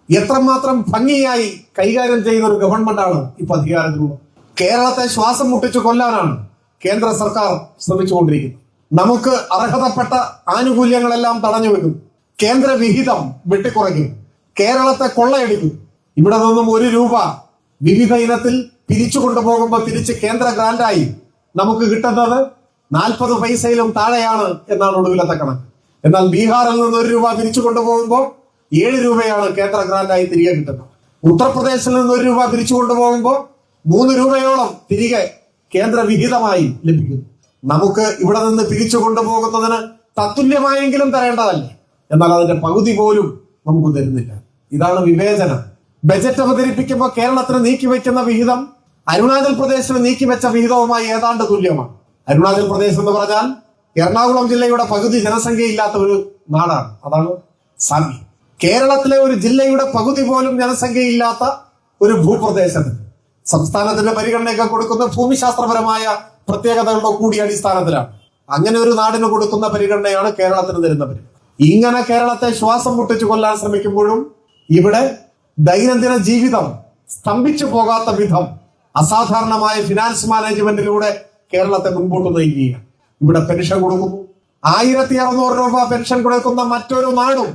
എത്രമാത്രം ഭംഗിയായി കൈകാര്യം ചെയ്യുന്ന ഒരു ഗവൺമെന്റാണ് ഇപ്പൊ അധികാരത്തിലുള്ളത്. കേരളത്തെ ശ്വാസം മുട്ടിച്ചു കൊല്ലാനാണ് കേന്ദ്ര സർക്കാർ ശ്രമിച്ചുകൊണ്ടിരിക്കുന്നത്. നമുക്ക് അർഹതപ്പെട്ട ആനുകൂല്യങ്ങളെല്ലാം തടഞ്ഞു വെക്കും, കേന്ദ്ര വിഹിതം വെട്ടിക്കുറയ്ക്കും, കേരളത്തെ കൊള്ളയടിക്കും. ഇവിടെ നിന്നും 1 രൂപ വിവിധ ഇനത്തിൽ പിരിച്ചു കൊണ്ടുപോകുമ്പോൾ തിരിച്ച് കേന്ദ്ര ഗ്രാന്റായി നമുക്ക് കിട്ടുന്നത് 40 പൈസയിലും താഴെയാണ് എന്നാണ് ഒടുവിലത്തെ കണക്ക്. എന്നാൽ ബീഹാറിൽ നിന്ന് 1 രൂപ പിരിച്ചു കൊണ്ടുപോകുമ്പോൾ 7 രൂപയാണ് കേന്ദ്ര ഗ്രാന്റായി തിരികെ കിട്ടുന്നത്. ഉത്തർപ്രദേശിൽ നിന്ന് 1 രൂപ പിരിച്ചു കൊണ്ടുപോകുമ്പോൾ 3 രൂപയോളം തിരികെ കേന്ദ്ര വിഹിതമായി ലഭിക്കുന്നു. നമുക്ക് ഇവിടെ നിന്ന് പിരിച്ചു കൊണ്ടുപോകുന്നതിന് തത്തുല്യമായെങ്കിലും തരേണ്ടതല്ലേ? എന്നാൽ അതിന്റെ പകുതി പോലും നമുക്ക് തരുന്നില്ല. ഇതാണ് വിവേചനം. ബജറ്റ് അവതരിപ്പിക്കുമ്പോൾ കേരളത്തിന് നീക്കിവെക്കുന്ന വിഹിതം അരുണാചൽ പ്രദേശിന് നീക്കിവെച്ച വിഹിതവുമായി ഏതാണ്ട് തുല്യമാണ്. അരുണാചൽ പ്രദേശ് എന്ന് പറഞ്ഞാൽ എറണാകുളം ജില്ലയുടെ പകുതി ജനസംഖ്യയില്ലാത്ത ഒരു നാടാണ്. അതാണ് സാമി. കേരളത്തിലെ ഒരു ജില്ലയുടെ പകുതി പോലും ജനസംഖ്യയില്ലാത്ത ഒരു ഭൂപ്രദേശത്തിന് സംസ്ഥാനത്തിന്റെ പരിഗണനയൊക്കെ കൊടുക്കുന്ന ഭൂമിശാസ്ത്രപരമായ പ്രത്യേകതകളുടെ കൂടി അടിസ്ഥാനത്തിലാണ്. അങ്ങനെ ഒരു നാടിന് കൊടുക്കുന്ന പരിഗണനയാണ് കേരളത്തിന് തരുന്ന പരിഗണന. ഇങ്ങനെ കേരളത്തെ ശ്വാസം മുട്ടിച്ചു കൊല്ലാൻ ശ്രമിക്കുമ്പോഴും ഇവിടെ ദൈനംദിന ജീവിതം സ്തംഭിച്ചു പോകാത്ത വിധം അസാധാരണമായ ഫിനാൻസ് മാനേജ്മെന്റിലൂടെ കേരളത്തെ മുൻപോട്ട് നയിക്കുകയാണ്. ഇവിടെ പെൻഷൻ കൊടുക്കുന്നു. 1600 രൂപ പെൻഷൻ കൊടുക്കുന്ന മറ്റൊരു നാടും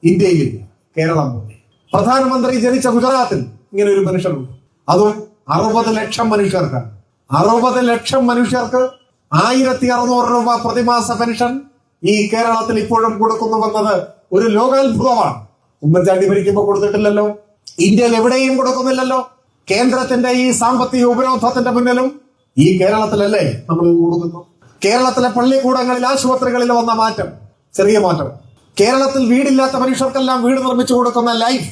ഇന്ത്യയിലില്ല, കേരളം പോലെ. പ്രധാനമന്ത്രി ജനിച്ച ഗുജറാത്തിൽ ഇങ്ങനെ ഒരു പെൻഷൻ ഉണ്ട്. അതും 60 ലക്ഷം മനുഷ്യർക്കാണ്. 60 ലക്ഷം മനുഷ്യർക്ക് 1600 രൂപ പ്രതിമാസ പെൻഷൻ ഈ കേരളത്തിൽ ഇപ്പോഴും കൊടുക്കുന്നുവെന്നത് ഒരു ലോകാത്ഭുതമാണ്. ഉമ്മൻചാണ്ടി ഭരിക്കുമ്പോൾ കൊടുത്തിട്ടില്ലല്ലോ, ഇന്ത്യയിൽ എവിടെയും കൊടുക്കുന്നില്ലല്ലോ. കേന്ദ്രത്തിന്റെ ഈ സാമ്പത്തിക ഉപരോധത്തിന്റെ മുന്നിലും ഈ കേരളത്തിലല്ലേ നമ്മൾ കൊടുക്കുന്നു. കേരളത്തിലെ പള്ളിക്കൂടങ്ങളിൽ, ആശുപത്രികളിൽ വന്ന മാറ്റം ചെറിയ മാറ്റം. കേരളത്തിൽ വീടില്ലാത്ത മനുഷ്യർക്കെല്ലാം വീട് നിർമ്മിച്ചു കൊടുക്കുന്ന ലൈഫ്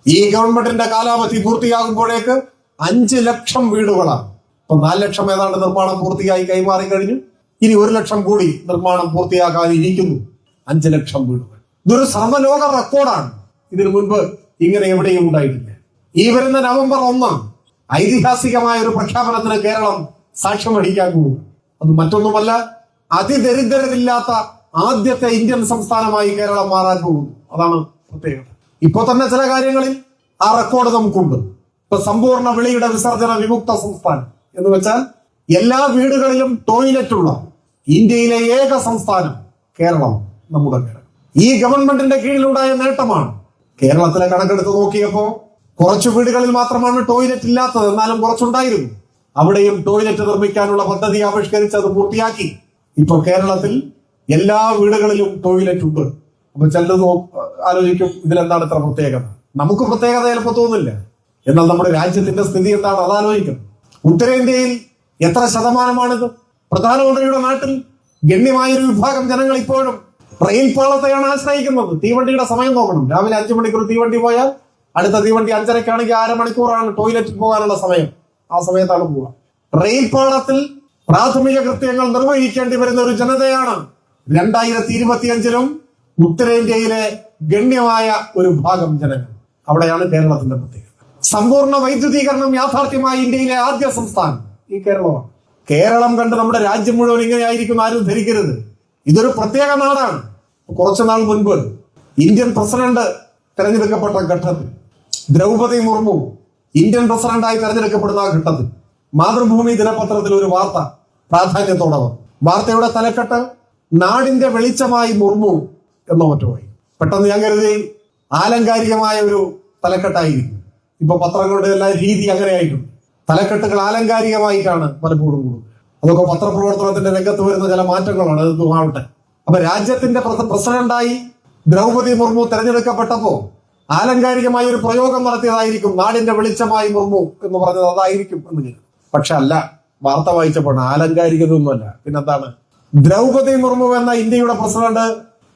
ഈ ഗവൺമെന്റിന്റെ കാലാവധി പൂർത്തിയാകുമ്പോഴേക്ക് 5 ലക്ഷം വീടുകളാണ്. ഇപ്പൊ 4 ലക്ഷം ഏതാണ്ട് നിർമ്മാണം പൂർത്തിയായി കൈമാറി കഴിഞ്ഞു. ഇനി 1 ലക്ഷം കൂടി നിർമ്മാണം പൂർത്തിയാക്കാനിരിക്കുന്നു. 5 ലക്ഷം വീടുകൾ. ഇതൊരു സർവ്വലോക റെക്കോർഡാണ്. ഇതിനു മുൻപ് ഇങ്ങനെ എവിടെയും ഉണ്ടായിട്ടില്ല. ഈ വരുന്ന നവംബർ 1 ഐതിഹാസികമായ ഒരു പ്രഖ്യാപനത്തിന് കേരളം സാക്ഷ്യം വഹിക്കാൻ പോകും. അത് മറ്റൊന്നുമല്ല, അതിദരിദ്രരില്ലാത്ത ആദ്യത്തെ ഇന്ത്യൻ സംസ്ഥാനമായി കേരളം മാറാൻ പോകുന്നു. അതാണ് പ്രത്യേകത. ഇപ്പൊ തന്നെ ചില കാര്യങ്ങളിൽ ആ റെക്കോർഡ് നമുക്കുണ്ട്. ഇപ്പൊ സമ്പൂർണ്ണ വെളിയുടെ വിസർജന വിമുക്ത സംസ്ഥാനം എന്ന് വെച്ചാൽ എല്ലാ വീടുകളിലും ടോയ്ലറ്റ് ഉള്ള ഇന്ത്യയിലെ ഏക സംസ്ഥാനം കേരളം, നമ്മുടെ കേരളം. ഈ ഗവൺമെന്റിന്റെ കീഴിലുണ്ടായ നേട്ടമാണ്. കേരളത്തിലെ കണക്കെടുത്ത് നോക്കിയപ്പോ കുറച്ചു വീടുകളിൽ മാത്രമാണ് ടോയ്ലറ്റ് ഇല്ലാത്തത്, എന്നാലും കുറച്ചുണ്ടായിരുന്നു. അവിടെയും ടോയ്ലറ്റ് നിർമ്മിക്കാനുള്ള പദ്ധതി ആവിഷ്കരിച്ച് അത് പൂർത്തിയാക്കി. ഇപ്പൊ കേരളത്തിൽ എല്ലാ വീടുകളിലും ടോയ്ലറ്റ് ഉണ്ട്. അപ്പൊ ചിലത് ആലോചിക്കും, ഇതിലെന്താണ് ഇത്ര പ്രത്യേകത? നമുക്ക് പ്രത്യേകത ചിലപ്പോൾ തോന്നില്ല. എന്നാൽ നമ്മുടെ രാജ്യത്തിന്റെ സ്ഥിതി എന്താണ് അതാലോചിക്കണം. ഉത്തരേന്ത്യയിൽ എത്ര ശതമാനമാണിത്? പ്രധാനമന്ത്രിയുടെ നാട്ടിൽ ഗണ്യമായൊരു വിഭാഗം ജനങ്ങൾ ഇപ്പോഴും റെയിൽ പാളത്തെയാണ് ആശ്രയിക്കുന്നത്. തീവണ്ടിയുടെ സമയം നോക്കണം. രാവിലെ 5 മണിക്കൂർ തീവണ്ടി പോയാൽ അടുത്ത തീവണ്ടി 5:30 അരമണിക്കൂറാണ് ടോയ്ലറ്റിൽ പോകാനുള്ള സമയം. ആ സമയത്താണ് പോവുക. റെയിൽ പാളത്തിൽ പ്രാഥമിക കൃത്യങ്ങൾ നിർവഹിക്കേണ്ടി വരുന്ന ഒരു ജനതയാണ് 2025 ഉത്തരേന്ത്യയിലെ ഗണ്യമായ ഒരു ഭാഗം ജനങ്ങൾ. അവിടെയാണ് കേരളത്തിന്റെ പ്രത്യേകത. സമ്പൂർണ്ണ വൈദ്യുതീകരണം യാഥാർത്ഥ്യമായ ഇന്ത്യയിലെ ആദ്യ സംസ്ഥാനം ഈ കേരളമാണ്. കേരളം കണ്ട് നമ്മുടെ രാജ്യം മുഴുവൻ ഇങ്ങനെയായിരിക്കും ആരും ധരിക്കരുത്. ഇതൊരു പ്രത്യേക നാടാണ്. കുറച്ചു നാൾ മുൻപ് ഇന്ത്യൻ പ്രസിഡന്റ് തെരഞ്ഞെടുക്കപ്പെട്ട ഘട്ടത്തിൽ ദ്രൗപദി മുർമു ഇന്ത്യൻ പ്രസിഡന്റായി തെരഞ്ഞെടുക്കപ്പെടുന്ന ആ ഘട്ടത്തിൽ മാതൃഭൂമി ദിനപത്രത്തിൽ ഒരു വാർത്ത പ്രാധാന്യത്തോടെ വന്നു. വാർത്തയുടെ തലക്കെട്ട് നാടിന്റെ വെളിച്ചമായി മുർമു എന്ന ഒറ്റവായി. പെട്ടെന്ന് ഞാൻ കരുതി ആലങ്കാരികമായ ഒരു തലക്കെട്ടായിരിക്കും. ഇപ്പൊ പത്രങ്ങളുടെ എല്ലാ രീതി അങ്ങനെയായിട്ടുണ്ട്. തലക്കെട്ടുകൾ ആലങ്കാരികമായിട്ടാണ് പലപ്പോഴും കൊടുക്കുക. അതൊക്കെ പത്രപ്രവർത്തനത്തിന്റെ രംഗത്ത് വരുന്ന ചില മാറ്റങ്ങളാണ്. അത് ആവട്ടെ. അപ്പൊ രാജ്യത്തിന്റെ പ്രസിഡന്റായി ദ്രൗപദി മുർമു തെരഞ്ഞെടുക്കപ്പെട്ടപ്പോ ആലങ്കാരികമായ ഒരു പ്രയോഗം നടത്തിയതായിരിക്കും, നാടിന്റെ വെളിച്ചമായി മുർമു എന്ന് പറഞ്ഞത് അതായിരിക്കും എന്ന് കരുതി. പക്ഷെ അല്ല, വാർത്ത വായിച്ചപ്പോൾ ആലങ്കാരികതൊന്നുമല്ല. പിന്നെന്താണ്? ദ്രൗപദി മുർമു എന്ന ഇന്ത്യയുടെ പ്രസിഡന്റ്,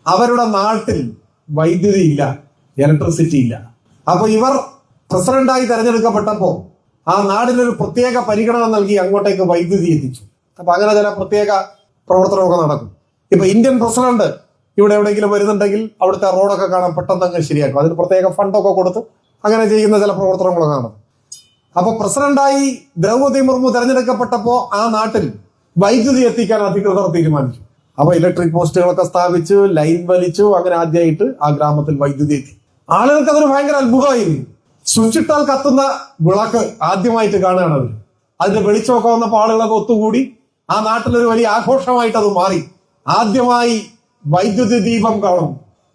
അവരുടെ നാട്ടിൽ വൈദ്യുതി ഇല്ല, ഇലക്ട്രിസിറ്റി ഇല്ല. അപ്പൊ ഇവർ പ്രസിഡന്റായി തെരഞ്ഞെടുക്കപ്പെട്ടപ്പോ ആ നാടിനൊരു പ്രത്യേക പരിഗണന നൽകി അങ്ങോട്ടേക്ക് വൈദ്യുതി എത്തിച്ചു. അപ്പൊ അങ്ങനെ ചില പ്രത്യേക പ്രവർത്തനമൊക്കെ നടക്കും. ഇപ്പൊ ഇന്ത്യൻ പ്രസിഡന്റ് ഇവിടെ എവിടെയെങ്കിലും വരുന്നുണ്ടെങ്കിൽ അവിടുത്തെ റോഡൊക്കെ കാണാൻ പെട്ടെന്ന് അങ്ങ് ശരിയാക്കും. അതിന് പ്രത്യേക ഫണ്ടൊക്കെ കൊടുത്ത് അങ്ങനെ ചെയ്യുന്ന ചില പ്രവർത്തനങ്ങളൊക്കെ കാണും. അപ്പൊ പ്രസിഡന്റായി ദ്രൗപദി മുർമു തെരഞ്ഞെടുക്കപ്പെട്ടപ്പോ ആ നാട്ടിൽ വൈദ്യുതി എത്തിക്കാൻ അധികൃതർ തീരുമാനിച്ചു. അപ്പൊ ഇലക്ട്രിക് പോസ്റ്റുകളൊക്കെ സ്ഥാപിച്ചു, ലൈൻ വലിച്ചു. അങ്ങനെ ആദ്യമായിട്ട് ആ ഗ്രാമത്തിൽ വൈദ്യുതി എത്തി. ആളുകൾക്ക് അതൊരു ഭയങ്കര അത്ഭുതമായിരുന്നു. സ്വിച്ചിട്ടാൽ കത്തുന്ന വിളക്ക് ആദ്യമായിട്ട് കാണുകയാണ് അവർ. അതിന്റെ വെളിച്ചമൊക്കെ വന്നപ്പോൾ ആളുകളൊക്കെ ഒത്തുകൂടി ആ നാട്ടിലൊരു വലിയ ആഘോഷമായിട്ട് അത് മാറി. ആദ്യമായി വൈദ്യുതി ദീപം കാണും,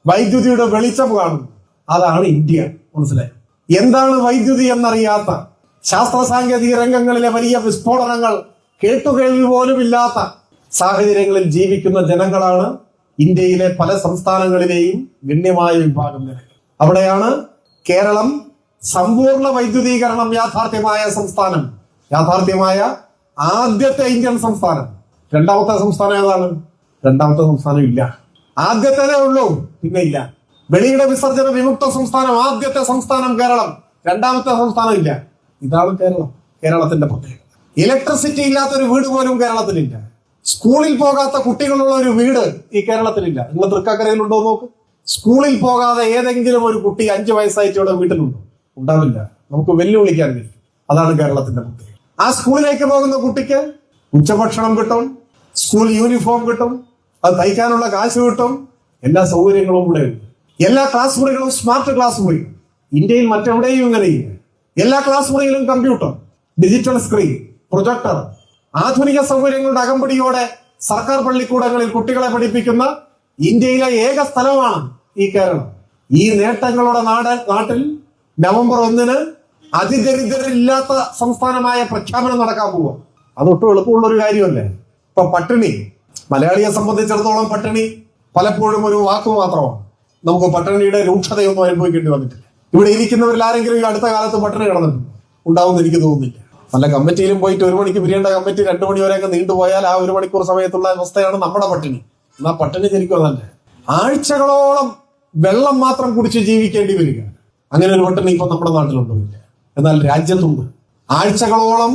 വൈദ്യുതിയുടെ വെളിച്ചം കാണും. അതാണ് ഇന്ത്യ. മനസ്സിലായി? എന്താണ് വൈദ്യുതി എന്നറിയാത്ത, ശാസ്ത്ര സാങ്കേതിക രംഗങ്ങളിലെ വലിയ വിസ്ഫോടനങ്ങൾ കേട്ടുകേൾവി പോലും ഇല്ലാത്ത സാഹചര്യങ്ങളിൽ ജീവിക്കുന്ന ജനങ്ങളാണ് ഇന്ത്യയിലെ പല സംസ്ഥാനങ്ങളിലെയും ഗണ്യമായ വിഭാഗം ജനങ്ങൾ. അവിടെയാണ് കേരളം സമ്പൂർണ്ണ വൈദ്യുതീകരണം യാഥാർത്ഥ്യമായ സംസ്ഥാനം, യാഥാർത്ഥ്യമായ ആദ്യത്തെ ഇന്ത്യൻ സംസ്ഥാനം. രണ്ടാമത്തെ സംസ്ഥാനം ഏതാണ്? രണ്ടാമത്തെ സംസ്ഥാനം ഇല്ല. ആദ്യത്തേതേ ഉള്ളൂ, പിന്നെ ഇല്ല. വെളിയുടെ വിസർജന വിമുക്ത സംസ്ഥാനം ആദ്യത്തെ സംസ്ഥാനം കേരളം, രണ്ടാമത്തെ സംസ്ഥാനം ഇല്ല. ഇതാണ് കേരളം, കേരളത്തിന്റെ പ്രത്യേകത. ഇലക്ട്രിസിറ്റി ഇല്ലാത്തൊരു വീട് പോലും കേരളത്തിലില്ല. സ്കൂളിൽ പോകാത്ത കുട്ടികളുള്ള ഒരു വീട് ഈ കേരളത്തിലില്ല. നിങ്ങൾ തൃക്കാക്കരയിലുണ്ടോ നോക്ക്. സ്കൂളിൽ പോകാതെ ഏതെങ്കിലും ഒരു കുട്ടി 5 വയസ്സായിട്ട് ഇവിടെ വീട്ടിലുണ്ടോ? ഉണ്ടാവില്ല. നമുക്ക് വെല്ലുവിളിക്കാൻ കഴിയും. അതാണ് കേരളത്തിന്റെ പ്രത്യേകത. ആ സ്കൂളിലേക്ക് പോകുന്ന കുട്ടിക്ക് ഉച്ചഭക്ഷണം കിട്ടും, സ്കൂൾ യൂണിഫോം കിട്ടും, അത് തയ്ക്കാനുള്ള കാശ് കിട്ടും, എല്ലാ സൗകര്യങ്ങളും ഇവിടെ ഉണ്ട്. എല്ലാ ക്ലാസ് മുറികളും സ്മാർട്ട് ക്ലാസ് മുറി. ഇന്ത്യയിൽ മറ്റെവിടെയും ഇങ്ങനെയില്ല. എല്ലാ ക്ലാസ് മുറിയിലും കമ്പ്യൂട്ടർ, ഡിജിറ്റൽ സ്ക്രീൻ, പ്രൊജക്ടർ, ആധുനിക സൗകര്യങ്ങളുടെ അകമ്പടിയോടെ സർക്കാർ പള്ളിക്കൂടങ്ങളിൽ കുട്ടികളെ പഠിപ്പിക്കുന്ന ഇന്ത്യയിലെ ഏക സ്ഥലമാണ് ഈ കേരളം. ഈ നേട്ടങ്ങളുടെ നാട്ടിൽ നവംബർ 1 അതിദരിദ്രരില്ലാത്ത സംസ്ഥാനമായ പ്രഖ്യാപനം നടക്കാൻ പോവുക. അതൊട്ടും എളുപ്പമുള്ള ഒരു കാര്യമല്ലേ? ഇപ്പൊ പട്ടിണി, മലയാളിയെ സംബന്ധിച്ചിടത്തോളം പട്ടിണി പലപ്പോഴും ഒരു വാക്കു മാത്രമാണ്. നമുക്ക് പട്ടിണിയുടെ രൂക്ഷതയൊന്നും അനുഭവിക്കേണ്ടി വന്നിട്ടില്ല. ഇവിടെ ഇരിക്കുന്നവരിൽ ആരെങ്കിലും ഈ അടുത്ത കാലത്ത് പട്ടിണി കിടന്നിട്ടുണ്ട് ഉണ്ടാവുമെന്ന് എനിക്ക് തോന്നുന്നില്ല. നല്ല കമ്മിറ്റിയിലും പോയിട്ട് 1 മണിക്ക് പിരിയേണ്ട കമ്മിറ്റി 2 മണി വരെയൊക്കെ നീണ്ടുപോയാൽ ആ 1 മണിക്കൂർ സമയത്തുള്ള അവസ്ഥയാണ് നമ്മുടെ പട്ടിണി. എന്നാൽ പട്ടിണി ശരിക്കും അതല്ലേ. ആഴ്ചകളോളം വെള്ളം മാത്രം കുടിച്ച് ജീവിക്കേണ്ടി വരിക. അങ്ങനെ ഒരു പട്ടിണി ഇപ്പൊ നമ്മുടെ നാട്ടിലുണ്ടോ? ഇല്ല. എന്നാൽ രാജ്യത്തുണ്ട്. ആഴ്ചകളോളം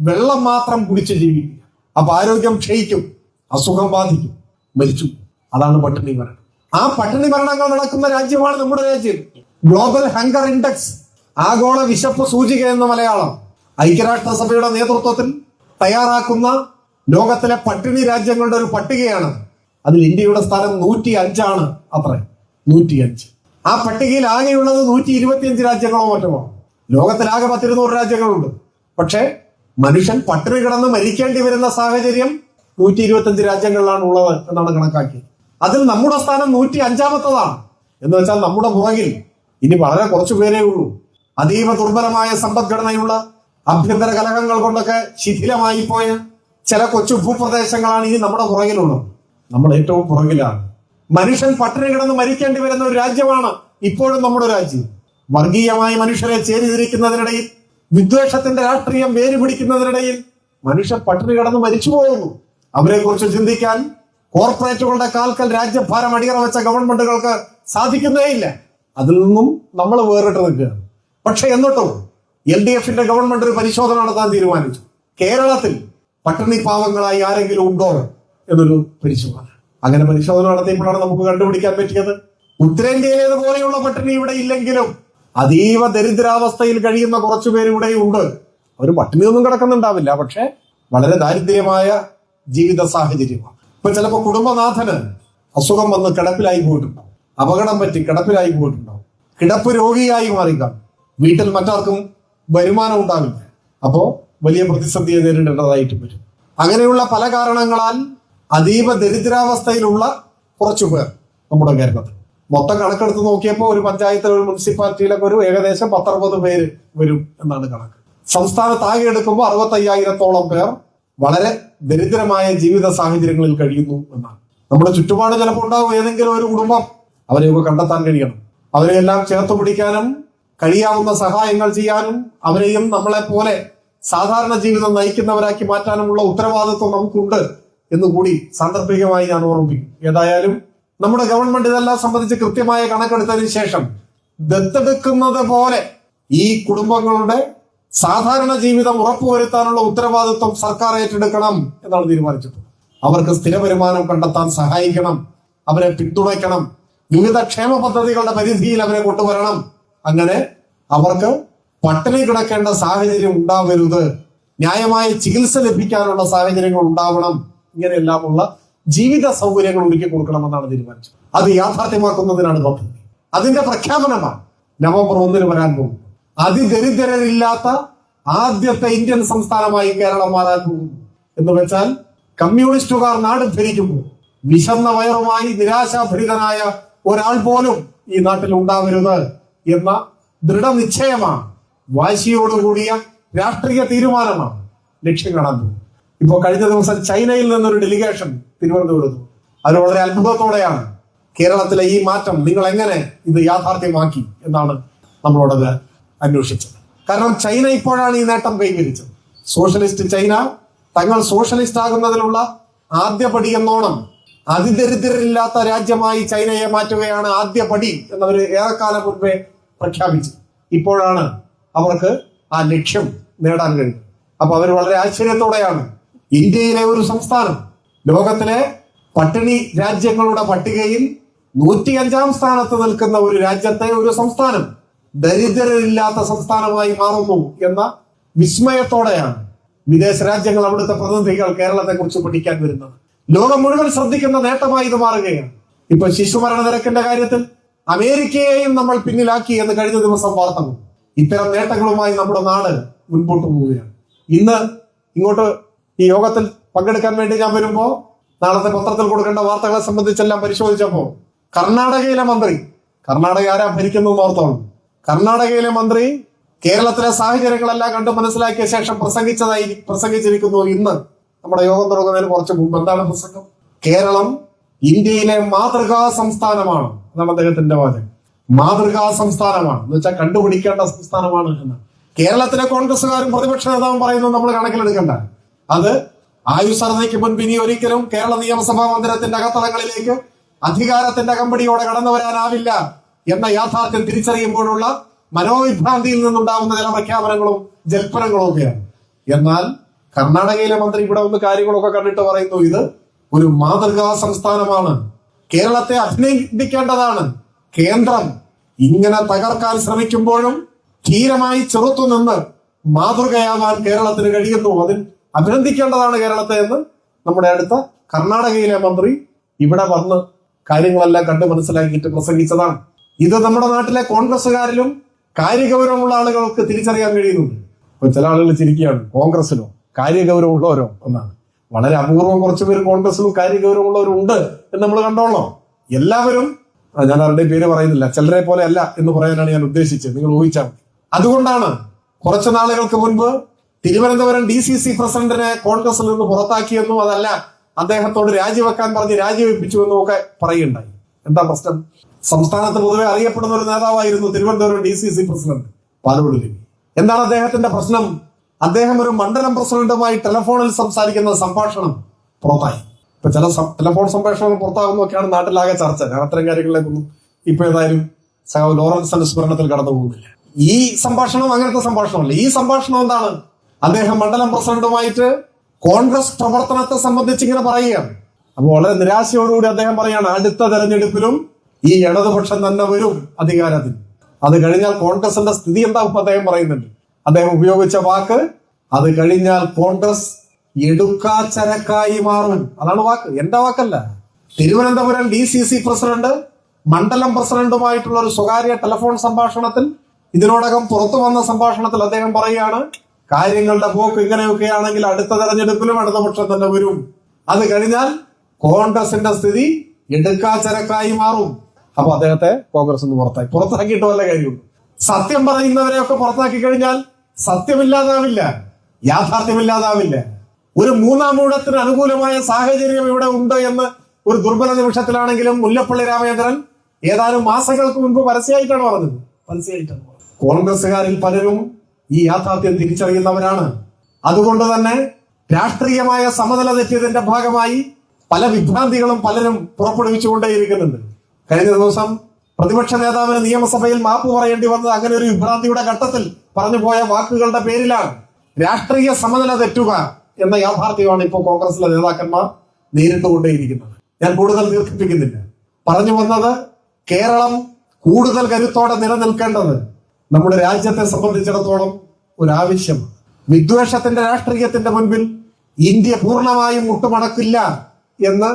വെള്ളം മാത്രം കുടിച്ച് ജീവിക്കുക. അപ്പൊ ആരോഗ്യം ക്ഷയിക്കും, അസുഖം ബാധിക്കും, മരിച്ചു. അതാണ് പട്ടിണി മരണം. ആ പട്ടിണി മരണങ്ങൾ നടക്കുന്ന രാജ്യമാണ് നമ്മുടെ രാജ്യം. ഗ്ലോബൽ ഹങ്കർ ഇൻഡെക്സ്, ആഗോള വിശപ്പ് സൂചിക എന്ന മലയാളം, ഐക്യരാഷ്ട്രസഭയുടെ നേതൃത്വത്തിൽ തയ്യാറാക്കുന്ന ലോകത്തിലെ പട്ടിണി രാജ്യങ്ങളുടെ ഒരു പട്ടികയാണ്. അതിൽ ഇന്ത്യയുടെ സ്ഥാനം 105 അത്രേ. 105. ആ പട്ടികയിൽ ആകെയുള്ളത് 125 രാജ്യങ്ങളോ മറ്റോ. ലോകത്തിലാകെ 120 രാജ്യങ്ങളുണ്ട്. പക്ഷേ മനുഷ്യൻ പട്ടിണി കിടന്ന് മരിക്കേണ്ടി വരുന്ന സാഹചര്യം 125 രാജ്യങ്ങളിലാണ് ഉള്ളത് എന്നാണ് കണക്കാക്കിയത്. അതിൽ നമ്മുടെ സ്ഥാനം 105ാമത്തതാണ്. എന്ന് വെച്ചാൽ നമ്മുടെ പുറകിൽ ഇനി വളരെ കുറച്ചു പേരേ ഉള്ളൂ. അതീവ ദുർബലമായ സമ്പദ്ഘടനയുള്ള, ആഭ്യന്തര കലഹങ്ങൾ കൊണ്ടൊക്കെ ശിഥിലമായി പോയ ചില കൊച്ചു ഭൂപ്രദേശങ്ങളാണ് ഇനി നമ്മുടെ പുറകിലുള്ളത്. നമ്മൾ ഏറ്റവും പുറകിലാണ്. മനുഷ്യൻ പട്ടിണി കിടന്ന് മരിക്കേണ്ടി വരുന്ന ഒരു രാജ്യമാണ് ഇപ്പോഴും നമ്മുടെ രാജ്യം. വർഗീയമായി മനുഷ്യരെ ചേരിതിരിക്കുന്നതിനിടയിൽ, വിദ്വേഷത്തിന്റെ രാഷ്ട്രീയം വേരുപിടിക്കുന്നതിനിടയിൽ മനുഷ്യർ പട്ടിണി കിടന്ന് മരിച്ചു പോകുന്നു. അവരെ കുറിച്ച് ചിന്തിക്കാൻ കോർപ്പറേറ്റുകളുടെ കാൽക്കൽ രാജ്യഭാരം അടിയറ വെച്ച ഗവൺമെന്റുകൾക്ക് സാധിക്കുന്നേയില്ല. അതിൽ നിന്നും നമ്മൾ വേറിട്ട് നിൽക്കുകയാണ്. പക്ഷെ എന്നിട്ടും LDFന്റെ ഗവൺമെന്റ് ഒരു പരിശോധന നടത്താൻ തീരുമാനിച്ചു. കേരളത്തിൽ പട്ടിണി പാവങ്ങളായി ആരെങ്കിലും ഉണ്ടോ എന്നൊരു പരിശോധന. അങ്ങനെ പരിശോധന നടത്തിയപ്പോഴാണ് നമുക്ക് കണ്ടുപിടിക്കാൻ പറ്റിയത്, ഉത്തരേന്ത്യയിലേതുപോലെയുള്ള പട്ടിണി ഇവിടെ ഇല്ലെങ്കിലും അതീവ ദരിദ്രാവസ്ഥയിൽ കഴിയുന്ന കുറച്ചുപേർ ഇവിടെയുണ്ട്. അവർ പട്ടിണിയൊന്നും കിടക്കുന്നുണ്ടാവില്ല, പക്ഷെ വളരെ ദാരിദ്ര്യമായ ജീവിത സാഹചര്യമാണ്. ഇപ്പൊ ചിലപ്പോൾ കുടുംബനാഥന് അസുഖം വന്ന് കിടപ്പിലായി പോയിട്ടുണ്ടാവും, അപകടം പറ്റി കിടപ്പിലായി പോയിട്ടുണ്ടാവും, കിടപ്പ് രോഗിയായി മാറിക്കാണും. വീട്ടിൽ മറ്റാർക്കും വരുമാനം ഉണ്ടാവില്ല. അപ്പോ വലിയ പ്രതിസന്ധിയെ നേരിടേണ്ടതായിട്ട് വരും. അങ്ങനെയുള്ള പല കാരണങ്ങളാൽ അതീവ ദരിദ്രാവസ്ഥയിലുള്ള കുറച്ചു പേർ നമ്മുടെ കേരളത്തിൽ. മൊത്തം കണക്കെടുത്ത് നോക്കിയപ്പോൾ ഒരു പഞ്ചായത്തിൽ, ഒരു മുനിസിപ്പാലിറ്റിയിലൊക്കെ ഒരു ഏകദേശം 10-60 പേര് വരും എന്നാണ് കണക്ക്. സംസ്ഥാനത്താകെ എടുക്കുമ്പോൾ 65,000-ഓളം പേർ വളരെ ദരിദ്രമായ ജീവിത സാഹചര്യങ്ങളിൽ കഴിയുന്നു എന്നാണ്. നമ്മുടെ ചുറ്റുപാട് ചിലപ്പോൾ ഉണ്ടാവും ഏതെങ്കിലും ഒരു കുടുംബം, അവരെയൊക്കെ കണ്ടെത്താൻ കഴിയണം. അവരെയെല്ലാം ചേർത്ത് പിടിക്കാനും കഴിയാവുന്ന സഹായങ്ങൾ ചെയ്യാനും അവരെയും നമ്മളെ പോലെ സാധാരണ ജീവിതം നയിക്കുന്നവരാക്കി മാറ്റാനുമുള്ള ഉത്തരവാദിത്വം നമുക്കുണ്ട് എന്നുകൂടി സാന്ദർഭികമായി ഞാൻ ഓർമ്മിപ്പിക്കും. ഏതായാലും നമ്മുടെ ഗവൺമെന്റ് ഇതെല്ലാം സംബന്ധിച്ച് കൃത്യമായ കണക്കെടുത്തതിന് ശേഷം ദത്തെടുക്കുന്നത് പോലെ ഈ കുടുംബങ്ങളുടെ സാധാരണ ജീവിതം ഉറപ്പുവരുത്താനുള്ള ഉത്തരവാദിത്വം സർക്കാർ ഏറ്റെടുക്കണം എന്നാണ് തീരുമാനിച്ചിട്ടുള്ളത്. അവർക്ക് സ്ഥിര വരുമാനം കണ്ടെത്താൻ സഹായിക്കണം, അവരെ പിന്തുണയ്ക്കണം, വിവിധ ക്ഷേമ പദ്ധതികളുടെ പരിധിയിൽ അവരെ കൊണ്ടുവരണം. അങ്ങനെ അവർക്ക് പട്ടിണി കിടക്കേണ്ട സാഹചര്യം ഉണ്ടാവരുത്, ന്യായമായ ചികിത്സ ലഭിക്കാനുള്ള സാഹചര്യങ്ങൾ ഉണ്ടാവണം. ഇങ്ങനെയെല്ലാമുള്ള ജീവിത സൗകര്യങ്ങൾ ഒരുക്കി കൊടുക്കണമെന്നാണ് തീരുമാനിച്ചത്. അത് യാഥാർത്ഥ്യമാക്കുന്നതിനാണ് പദ്ധതി. അതിന്റെ പ്രഖ്യാപനമാണ് നവംബർ 1 വരാൻ പോകും. അതിദരിദ്രരില്ലാത്ത ആദ്യത്തെ ഇന്ത്യൻ സംസ്ഥാനമായി കേരളം മാറാൻ പോകുന്നു. എന്ന് വെച്ചാൽ കമ്മ്യൂണിസ്റ്റുകാർ നാട് ഭരിക്കുമ്പോൾ വിശന്ന വയറുമായി നിരാശാഭരിതനായ ഒരാൾ പോലും ഈ നാട്ടിൽ ഉണ്ടാവരുത് എന്ന ദൃഢനിശ്ചയമാണ്, വാശിയോടുകൂടിയ രാഷ്ട്രീയ തീരുമാനമാണ് ലക്ഷ്യം കാണാൻ പോകുന്നത്. ഇപ്പോൾ കഴിഞ്ഞ ദിവസം ചൈനയിൽ നിന്നൊരു ഡെലിഗേഷൻ തിരുവനന്തപുരത്ത്, അത് വളരെ അത്ഭുതത്തോടെയാണ് കേരളത്തിലെ ഈ മാറ്റം നിങ്ങൾ എങ്ങനെ ഇത് യാഥാർത്ഥ്യമാക്കി എന്നാണ് നമ്മളോടത് അന്വേഷിച്ചത്. കാരണം ചൈന ഇപ്പോഴാണ് ഈ നേട്ടം കൈവരിച്ചത്. സോഷ്യലിസ്റ്റ് ചൈന തങ്ങൾ സോഷ്യലിസ്റ്റ് ആകുന്നതിനുള്ള ആദ്യ പടി എന്നോണം അതിദരിദ്രരില്ലാത്ത രാജ്യമായി ചൈനയെ മാറ്റുകയാണ് ആദ്യ പടി എന്നവർ ഏറെക്കാലം മുൻപേ പ്രഖ്യാപിച്ചു. ഇപ്പോഴാണ് അവർക്ക് ആ ലക്ഷ്യം നേടാൻ കഴിയുന്നത്. അപ്പൊ അവർ വളരെ ആശ്ചര്യത്തോടെയാണ് ഇന്ത്യയിലെ ഒരു സംസ്ഥാനം ലോകത്തിലെ പട്ടിണി രാജ്യങ്ങളുടെ പട്ടികയിൽ 105-ാം സ്ഥാനത്ത് നിൽക്കുന്ന ഒരു രാജ്യത്തെ ഒരു സംസ്ഥാനം ദരിദ്രരില്ലാത്ത സംസ്ഥാനമായി മാറുന്നു എന്ന വിസ്മയത്തോടെയാണ് വിദേശ രാജ്യങ്ങൾ, അവിടുത്തെ പ്രതിനിധികൾ കേരളത്തെ കുറിച്ച് പഠിക്കാൻ വരുന്നത്. ലോകം മുഴുവൻ ശ്രദ്ധിക്കുന്ന നേട്ടമായി ഇത് മാറുകയാണ്. ഇപ്പൊ ശിശുമരണ നിരക്കിന്റെ കാര്യത്തിൽ അമേരിക്കയെയും നമ്മൾ പിന്നിലാക്കി എന്ന് കഴിഞ്ഞ ദിവസം വാർത്ത വന്നു. ഇത്തരം നേട്ടങ്ങളുമായി നമ്മുടെ നാട് മുൻപോട്ട് പോവുകയാണ്. ഇന്ന് ഇങ്ങോട്ട് ഈ യോഗത്തിൽ പങ്കെടുക്കാൻ വേണ്ടി ഞാൻ വരുമ്പോ നാളത്തെ പത്രത്തിൽ കൊടുക്കേണ്ട വാർത്തകളെ സംബന്ധിച്ചെല്ലാം പരിശോധിച്ചപ്പോ കർണാടകയിലെ മന്ത്രി, കർണാടക ആരാ ഭരിക്കുന്നു ഓർത്തോളം, കർണാടകയിലെ മന്ത്രി കേരളത്തിലെ സാഹചര്യങ്ങളെല്ലാം കണ്ട് മനസ്സിലാക്കിയ ശേഷം പ്രസംഗിച്ചിരിക്കുന്നു. ഇന്ന് നമ്മുടെ യോഗം തുടങ്ങുന്നതിന് കുറച്ച് മുമ്പ് എന്താണ് പ്രസംഗം? കേരളം ഇന്ത്യയിലെ മാതൃകാ സംസ്ഥാനമാണ് എന്നാണ് അദ്ദേഹത്തിന്റെ വാചകം. മാതൃകാ സംസ്ഥാനമാണ് എന്ന് വെച്ചാൽ കണ്ടുപിടിക്കേണ്ട സംസ്ഥാനമാണ് എന്ന് കേരളത്തിലെ കോൺഗ്രസുകാരും പ്രതിപക്ഷ നേതാവും പറയുന്നത് നമ്മൾ കണക്കിലെടുക്കണ്ട. അത് ആയുസ്സർദ്ധയ്ക്ക് മുൻപ് ഇനി ഒരിക്കലും കേരള നിയമസഭാ മന്ദിരത്തിന്റെ അകത്തളങ്ങളിലേക്ക് അധികാരത്തിന്റെ കമ്പടിയോടെ കടന്നു വരാനാവില്ല എന്ന യാഥാർത്ഥ്യം തിരിച്ചറിയുമ്പോഴുള്ള മനോവിഭ്രാന്തിയിൽ നിന്നുണ്ടാവുന്ന ചില പ്രഖ്യാപനങ്ങളും ജൽപ്പനങ്ങളും ഒക്കെയാണ്. എന്നാൽ കർണാടകയിലെ മന്ത്രി ഇവിടെ ഒന്ന് കാര്യങ്ങളൊക്കെ കണ്ടിട്ട് പറയുന്നു, ഇത് ഒരു മാതൃകാ സംസ്ഥാനമാണ്, കേരളത്തെ അഭിനന്ദിക്കേണ്ടതാണ്. കേന്ദ്രം ഇങ്ങനെ തകർക്കാൻ ശ്രമിക്കുമ്പോഴും ധീരമായി ചെറുത്തുനിന്ന് മാതൃകയാവാൻ കേരളത്തിന് കഴിയുന്നു, അതിൽ അഭിനന്ദിക്കേണ്ടതാണ് കേരളത്തെ എന്ന് നമ്മുടെ അടുത്ത കർണാടകയിലെ മന്ത്രി ഇവിടെ വന്ന് കാര്യങ്ങളെല്ലാം കണ്ട് മനസ്സിലാക്കിയിട്ട് പ്രസംഗിച്ചതാണ്. ഇത് നമ്മുടെ നാട്ടിലെ കോൺഗ്രസുകാരിലും കാര്യഗൗരവമുള്ള ആളുകൾക്ക് തിരിച്ചറിയാൻ കഴിയുന്നുണ്ട്. ഇപ്പൊ ചില ആളുകൾ ചിരിക്കുകയാണ്, കോൺഗ്രസിലോ കാര്യഗൗരവമുള്ളവരോ എന്നാണ്. വളരെ അപൂർവം കുറച്ചു പേര് കോൺഗ്രസിലും കാര്യഗൗരവമുള്ളവരും ഉണ്ട് എന്ന് നമ്മൾ കണ്ടോളോ. എല്ലാവരും, ഞാൻ ആരുടെയും പേര് പറയുന്നില്ല, ചിലരെ പോലെ അല്ല എന്ന് പറയാനാണ് ഞാൻ ഉദ്ദേശിച്ചത്, നിങ്ങൾ ഊഹിച്ചാൽ മതി. അതുകൊണ്ടാണ് കുറച്ചു നാളുകൾക്ക് മുൻപ് തിരുവനന്തപുരം DCC പ്രസിഡന്റിനെ കോൺഗ്രസിൽ നിന്ന് പുറത്താക്കിയെന്നും അതല്ല അദ്ദേഹത്തോട് രാജിവെക്കാൻ പറഞ്ഞ് രാജിവെപ്പിച്ചു എന്നും ഒക്കെ പറയുണ്ടായി. എന്താ പ്രശ്നം? സംസ്ഥാനത്ത് പൊതുവെ അറിയപ്പെടുന്ന ഒരു നേതാവായിരുന്നു തിരുവനന്തപുരം DCC പ്രസിഡന്റ് പാലോട് രവി. എന്താണ് അദ്ദേഹത്തിന്റെ പ്രശ്നം? അദ്ദേഹം ഒരു മണ്ഡലം പ്രസിഡന്റുമായി ടെലിഫോണിൽ സംസാരിക്കുന്ന സംഭാഷണം പുറത്തായി. ഇപ്പൊ ചില ടെലിഫോൺ സംഭാഷണങ്ങൾ പുറത്താകുന്നൊക്കെയാണ് നാട്ടിലാകെ ചർച്ച. ഞാൻ അത്തരം കാര്യങ്ങളിലേക്കൊന്നും ഇപ്പൊ ഏതായാലും ലോറൻസ് അനുസ്മരണത്തിൽ കടന്നു പോകുന്നില്ല. ഈ സംഭാഷണം അങ്ങനത്തെ സംഭാഷണമല്ല. ഈ സംഭാഷണം എന്താണ്? അദ്ദേഹം മണ്ഡലം പ്രസിഡന്റുമായിട്ട് കോൺഗ്രസ് പ്രവർത്തനത്തെ സംബന്ധിച്ച് ഇങ്ങനെ പറയുകയാണ്. അപ്പൊ വളരെ നിരാശയോടുകൂടി അദ്ദേഹം പറയാണ്, അടുത്ത തെരഞ്ഞെടുപ്പിലും ഈ ഇടതുപക്ഷം തന്നെ വരും അധികാരത്തിൽ, അത് കഴിഞ്ഞാൽ കോൺഗ്രസിന്റെ സ്ഥിതി എന്താവും അദ്ദേഹം പറയുന്നുണ്ട്. അദ്ദേഹം ഉപയോഗിച്ച വാക്ക്, അത് കഴിഞ്ഞാൽ കോൺഗ്രസ് എടുക്കാച്ചരക്കായി മാറും. അതാണ് വാക്ക്, എന്റെ വാക്കല്ല. തിരുവനന്തപുരം DCC പ്രസിഡന്റ് മണ്ഡലം പ്രസിഡന്റുമായിട്ടുള്ള ഒരു സ്വകാര്യ ടെലിഫോൺ സംഭാഷണത്തിൽ, ഇതിനോടകം പുറത്തു വന്ന സംഭാഷണത്തിൽ അദ്ദേഹം പറയുകയാണ്, കാര്യങ്ങളുടെ പോക്ക് ഇങ്ങനെയൊക്കെയാണെങ്കിൽ അടുത്ത തെരഞ്ഞെടുപ്പിലും ഇടതുപക്ഷം തന്നെ വരും, അത് കഴിഞ്ഞാൽ കോൺഗ്രസിന്റെ സ്ഥിതി എടുക്കാച്ചരക്കായി മാറും. അപ്പൊ അദ്ദേഹത്തെ കോൺഗ്രസ് നിന്ന് പുറത്താക്കിയിട്ട് വല്ല കാര്യമുള്ളൂ. സത്യം പറയുന്നവരെയൊക്കെ പുറത്താക്കി കഴിഞ്ഞാൽ സത്യമില്ലാതാവില്ല, യാഥാർത്ഥ്യമില്ലാതാവില്ല. ഒരു മൂന്നാം ഊഴത്തിന് അനുകൂലമായ സാഹചര്യം ഇവിടെ ഉണ്ട് എന്ന് ഒരു ദുർബല നിമിഷത്തിലാണെങ്കിലും മുല്ലപ്പള്ളി രാമചന്ദ്രൻ ഏതാനും മാസങ്ങൾക്ക് മുൻപ് പരസ്യമായിട്ടാണ് പറഞ്ഞത്. കോൺഗ്രസുകാരിൽ പലരും ഈ യാഥാർത്ഥ്യം തിരിച്ചറിയുന്നവരാണ്. അതുകൊണ്ട് തന്നെ രാഷ്ട്രീയമായ സമനില തെറ്റിയതിന്റെ ഭാഗമായി പല വിഭ്രാന്തികളും പലരും പുറപ്പെടുവിച്ചുകൊണ്ടേയിരിക്കുന്നുണ്ട്. കഴിഞ്ഞ ദിവസം പ്രതിപക്ഷ നേതാവിന് നിയമസഭയിൽ മാപ്പ് പറയേണ്ടി വന്നത് അങ്ങനെ ഒരു വിഭ്രാന്തിയുടെ ഘട്ടത്തിൽ പറഞ്ഞു പോയ വാക്കുകളുടെ പേരിലാണ്. രാഷ്ട്രീയ സമനില തെറ്റുക എന്ന യാഥാർത്ഥ്യമാണ് ഇപ്പോൾ കോൺഗ്രസിലെ നേതാക്കന്മാർ നേരിട്ടുകൊണ്ടേയിരിക്കുന്നത്. ഞാൻ കൂടുതൽ ദീർഘിപ്പിക്കുന്നില്ല. പറഞ്ഞു വന്നത്, കേരളം കൂടുതൽ കരുത്തോടെ നിലനിൽക്കേണ്ടത് നമ്മുടെ രാജ്യത്തെ സംബന്ധിച്ചിടത്തോളം ഒരാവശ്യമാണ്. വിദ്വേഷത്തിന്റെ രാഷ്ട്രീയത്തിന്റെ മുൻപിൽ ഇന്ത്യ പൂർണ്ണമായും മുട്ടുമടക്കില്ല എന്ന്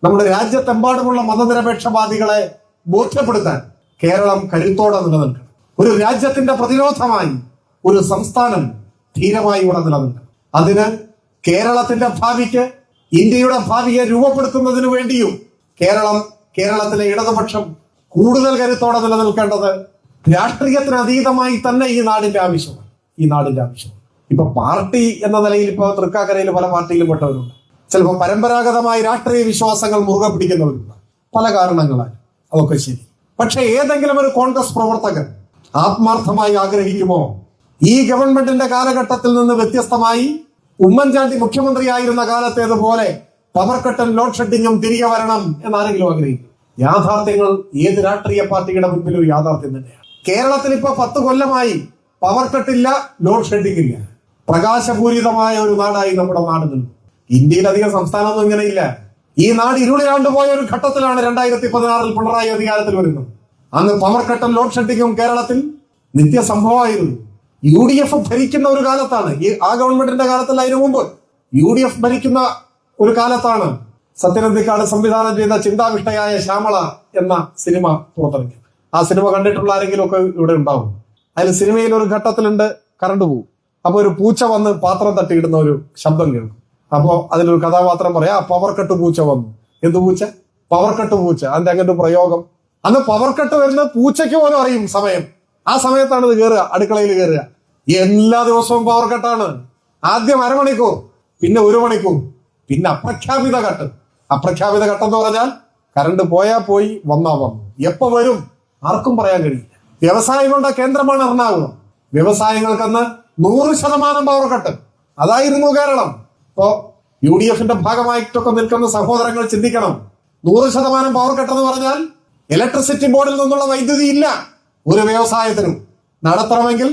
നമ്മുടെ രാജ്യത്തെമ്പാടുമുള്ള മതനിരപേക്ഷവാദികളെ ബോധ്യപ്പെടുത്താൻ കേരളം കരുത്തോടെ നിലനിൽക്കണം. ഒരു രാജ്യത്തിന്റെ പ്രതിരോധമായി ഒരു സംസ്ഥാനം ധീരമായി ഇവിടെ നിലനിൽക്കണം. അതിന് കേരളത്തിന്റെ ഭാവിക്ക്, ഇന്ത്യയുടെ ഭാവിയെ രൂപപ്പെടുത്തുന്നതിനു വേണ്ടിയും കേരളത്തിലെ ഇടതുപക്ഷം കൂടുതൽ കരുത്തോടെ നിലനിൽക്കേണ്ടത് രാഷ്ട്രീയത്തിന് അതീതമായി തന്നെ ഈ നാടിന്റെ ആവശ്യമാണ്. ഇപ്പൊ പാർട്ടി എന്ന നിലയിൽ ഇപ്പൊ തൃക്കാക്കരയിൽ പല പാർട്ടിയിലും പെട്ടവരുണ്ട്. ചിലപ്പോൾ പരമ്പരാഗതമായി രാഷ്ട്രീയ വിശ്വാസങ്ങൾ മുറുകെ പിടിക്കുന്നവരുണ്ട്. പല കാരണങ്ങളാൽ അതൊക്കെ ശരി. പക്ഷെ ഏതെങ്കിലും ഒരു കോൺഗ്രസ് പ്രവർത്തകൻ ആത്മാർത്ഥമായി ആഗ്രഹിക്കുമോ ഈ ഗവൺമെന്റിന്റെ കാലഘട്ടത്തിൽ നിന്ന് വ്യത്യസ്തമായി ഉമ്മൻചാണ്ടി മുഖ്യമന്ത്രിയായിരുന്ന കാലത്തേതുപോലെ പവർ കട്ടും ലോഡ് ഷെഡിങ്ങും തിരികെ വരണം എന്നാരെങ്കിലും ആഗ്രഹിക്കും? യാഥാർത്ഥ്യങ്ങൾ ഏത് രാഷ്ട്രീയ പാർട്ടിയുടെ മുൻപിലും യാഥാർത്ഥ്യം തന്നെയാണ്. കേരളത്തിൽ ഇപ്പൊ 10 കൊല്ലമായി പവർ കട്ടില്ല, ലോഡ് ഷെഡിംഗ് ഇല്ല. പ്രകാശപൂരിതമായ ഒരു നാടായി നമ്മുടെ നാട് നിൽക്കും. ഇന്ത്യയിലധികം സംസ്ഥാനമൊന്നും ഇങ്ങനെയില്ല. ഈ നാട് ഇരുളിലാണ്ട് പോയ ഒരു ഘട്ടത്തിലാണ് 2016 പിണറായി അധികാരത്തിൽ വരുന്നത്. അന്ന് പവർ കട്ടും ലോഡ് ഷെഡിങ്ങും കേരളത്തിൽ നിത്യസംഭവമായിരുന്നു. UDF ഭരിക്കുന്ന ഒരു കാലത്താണ്, ആ ഗവൺമെന്റിന്റെ കാലത്തല്ല, അതിനു മുമ്പ് UDF ഭരിക്കുന്ന ഒരു കാലത്താണ് സത്യനന്ദിക്കാട് സംവിധാനം ചെയ്ത ചിന്താവിഷ്ടയായ ശ്യാമള എന്ന സിനിമ പുറത്തിറങ്ങി. ആ സിനിമ കണ്ടിട്ടുള്ള ആരെങ്കിലും ഒക്കെ ഇവിടെ ഉണ്ടാവും. അതിൽ സിനിമയിൽ ഒരു ഘട്ടത്തിലുണ്ട്, കറണ്ട് പോകും. അപ്പൊ ഒരു പൂച്ച വന്ന് പാത്രം തട്ടിയിടുന്ന ഒരു ശബ്ദം കേൾക്കും. അപ്പോ അതിലൊരു കഥാപാത്രം പറയാ, പവർ കട്ട് പൂച്ച വന്നു. എന്ത് പൂച്ച? പവർ കട്ട് പൂച്ച. അതിന്റെ അങ്ങനത്തെ പ്രയോഗം. അന്ന് പവർ കട്ട് വരുന്ന പൂച്ചയ്ക്ക് പോലും അറിയും സമയം. ആ സമയത്താണ് ഇത് കയറുക, അടുക്കളയിൽ കയറുക. എല്ലാ ദിവസവും പവർ കട്ടാണ്. ആദ്യം അരമണിക്കൂർ, പിന്നെ 1 മണിക്കൂർ, പിന്നെ അപ്രഖ്യാപിത കട്ട്. അപ്രഖ്യാപിത ഘട്ടം എന്ന് പറഞ്ഞാൽ കറണ്ട് പോയാ പോയി, വന്നാ വന്നു. എപ്പോ വരും ആർക്കും പറയാൻ കഴിയില്ല. വ്യവസായങ്ങളുടെ കേന്ദ്രമാണ് എറണാകുളം. വ്യവസായങ്ങൾക്കെന്ന് 100% power cut. അതായിരുന്നു കേരളം. ഇപ്പോ UDFന്റെ ഭാഗമായിട്ടൊക്കെ നിൽക്കുന്ന സഹോദരങ്ങൾ ചിന്തിക്കണം. 100% പവർ കട്ട് എന്ന് പറഞ്ഞാൽ ഇലക്ട്രിസിറ്റി ബോർഡിൽ നിന്നുള്ള വൈദ്യുതി ഇല്ല ഒരു വ്യവസായത്തിനും. നടത്തണമെങ്കിൽ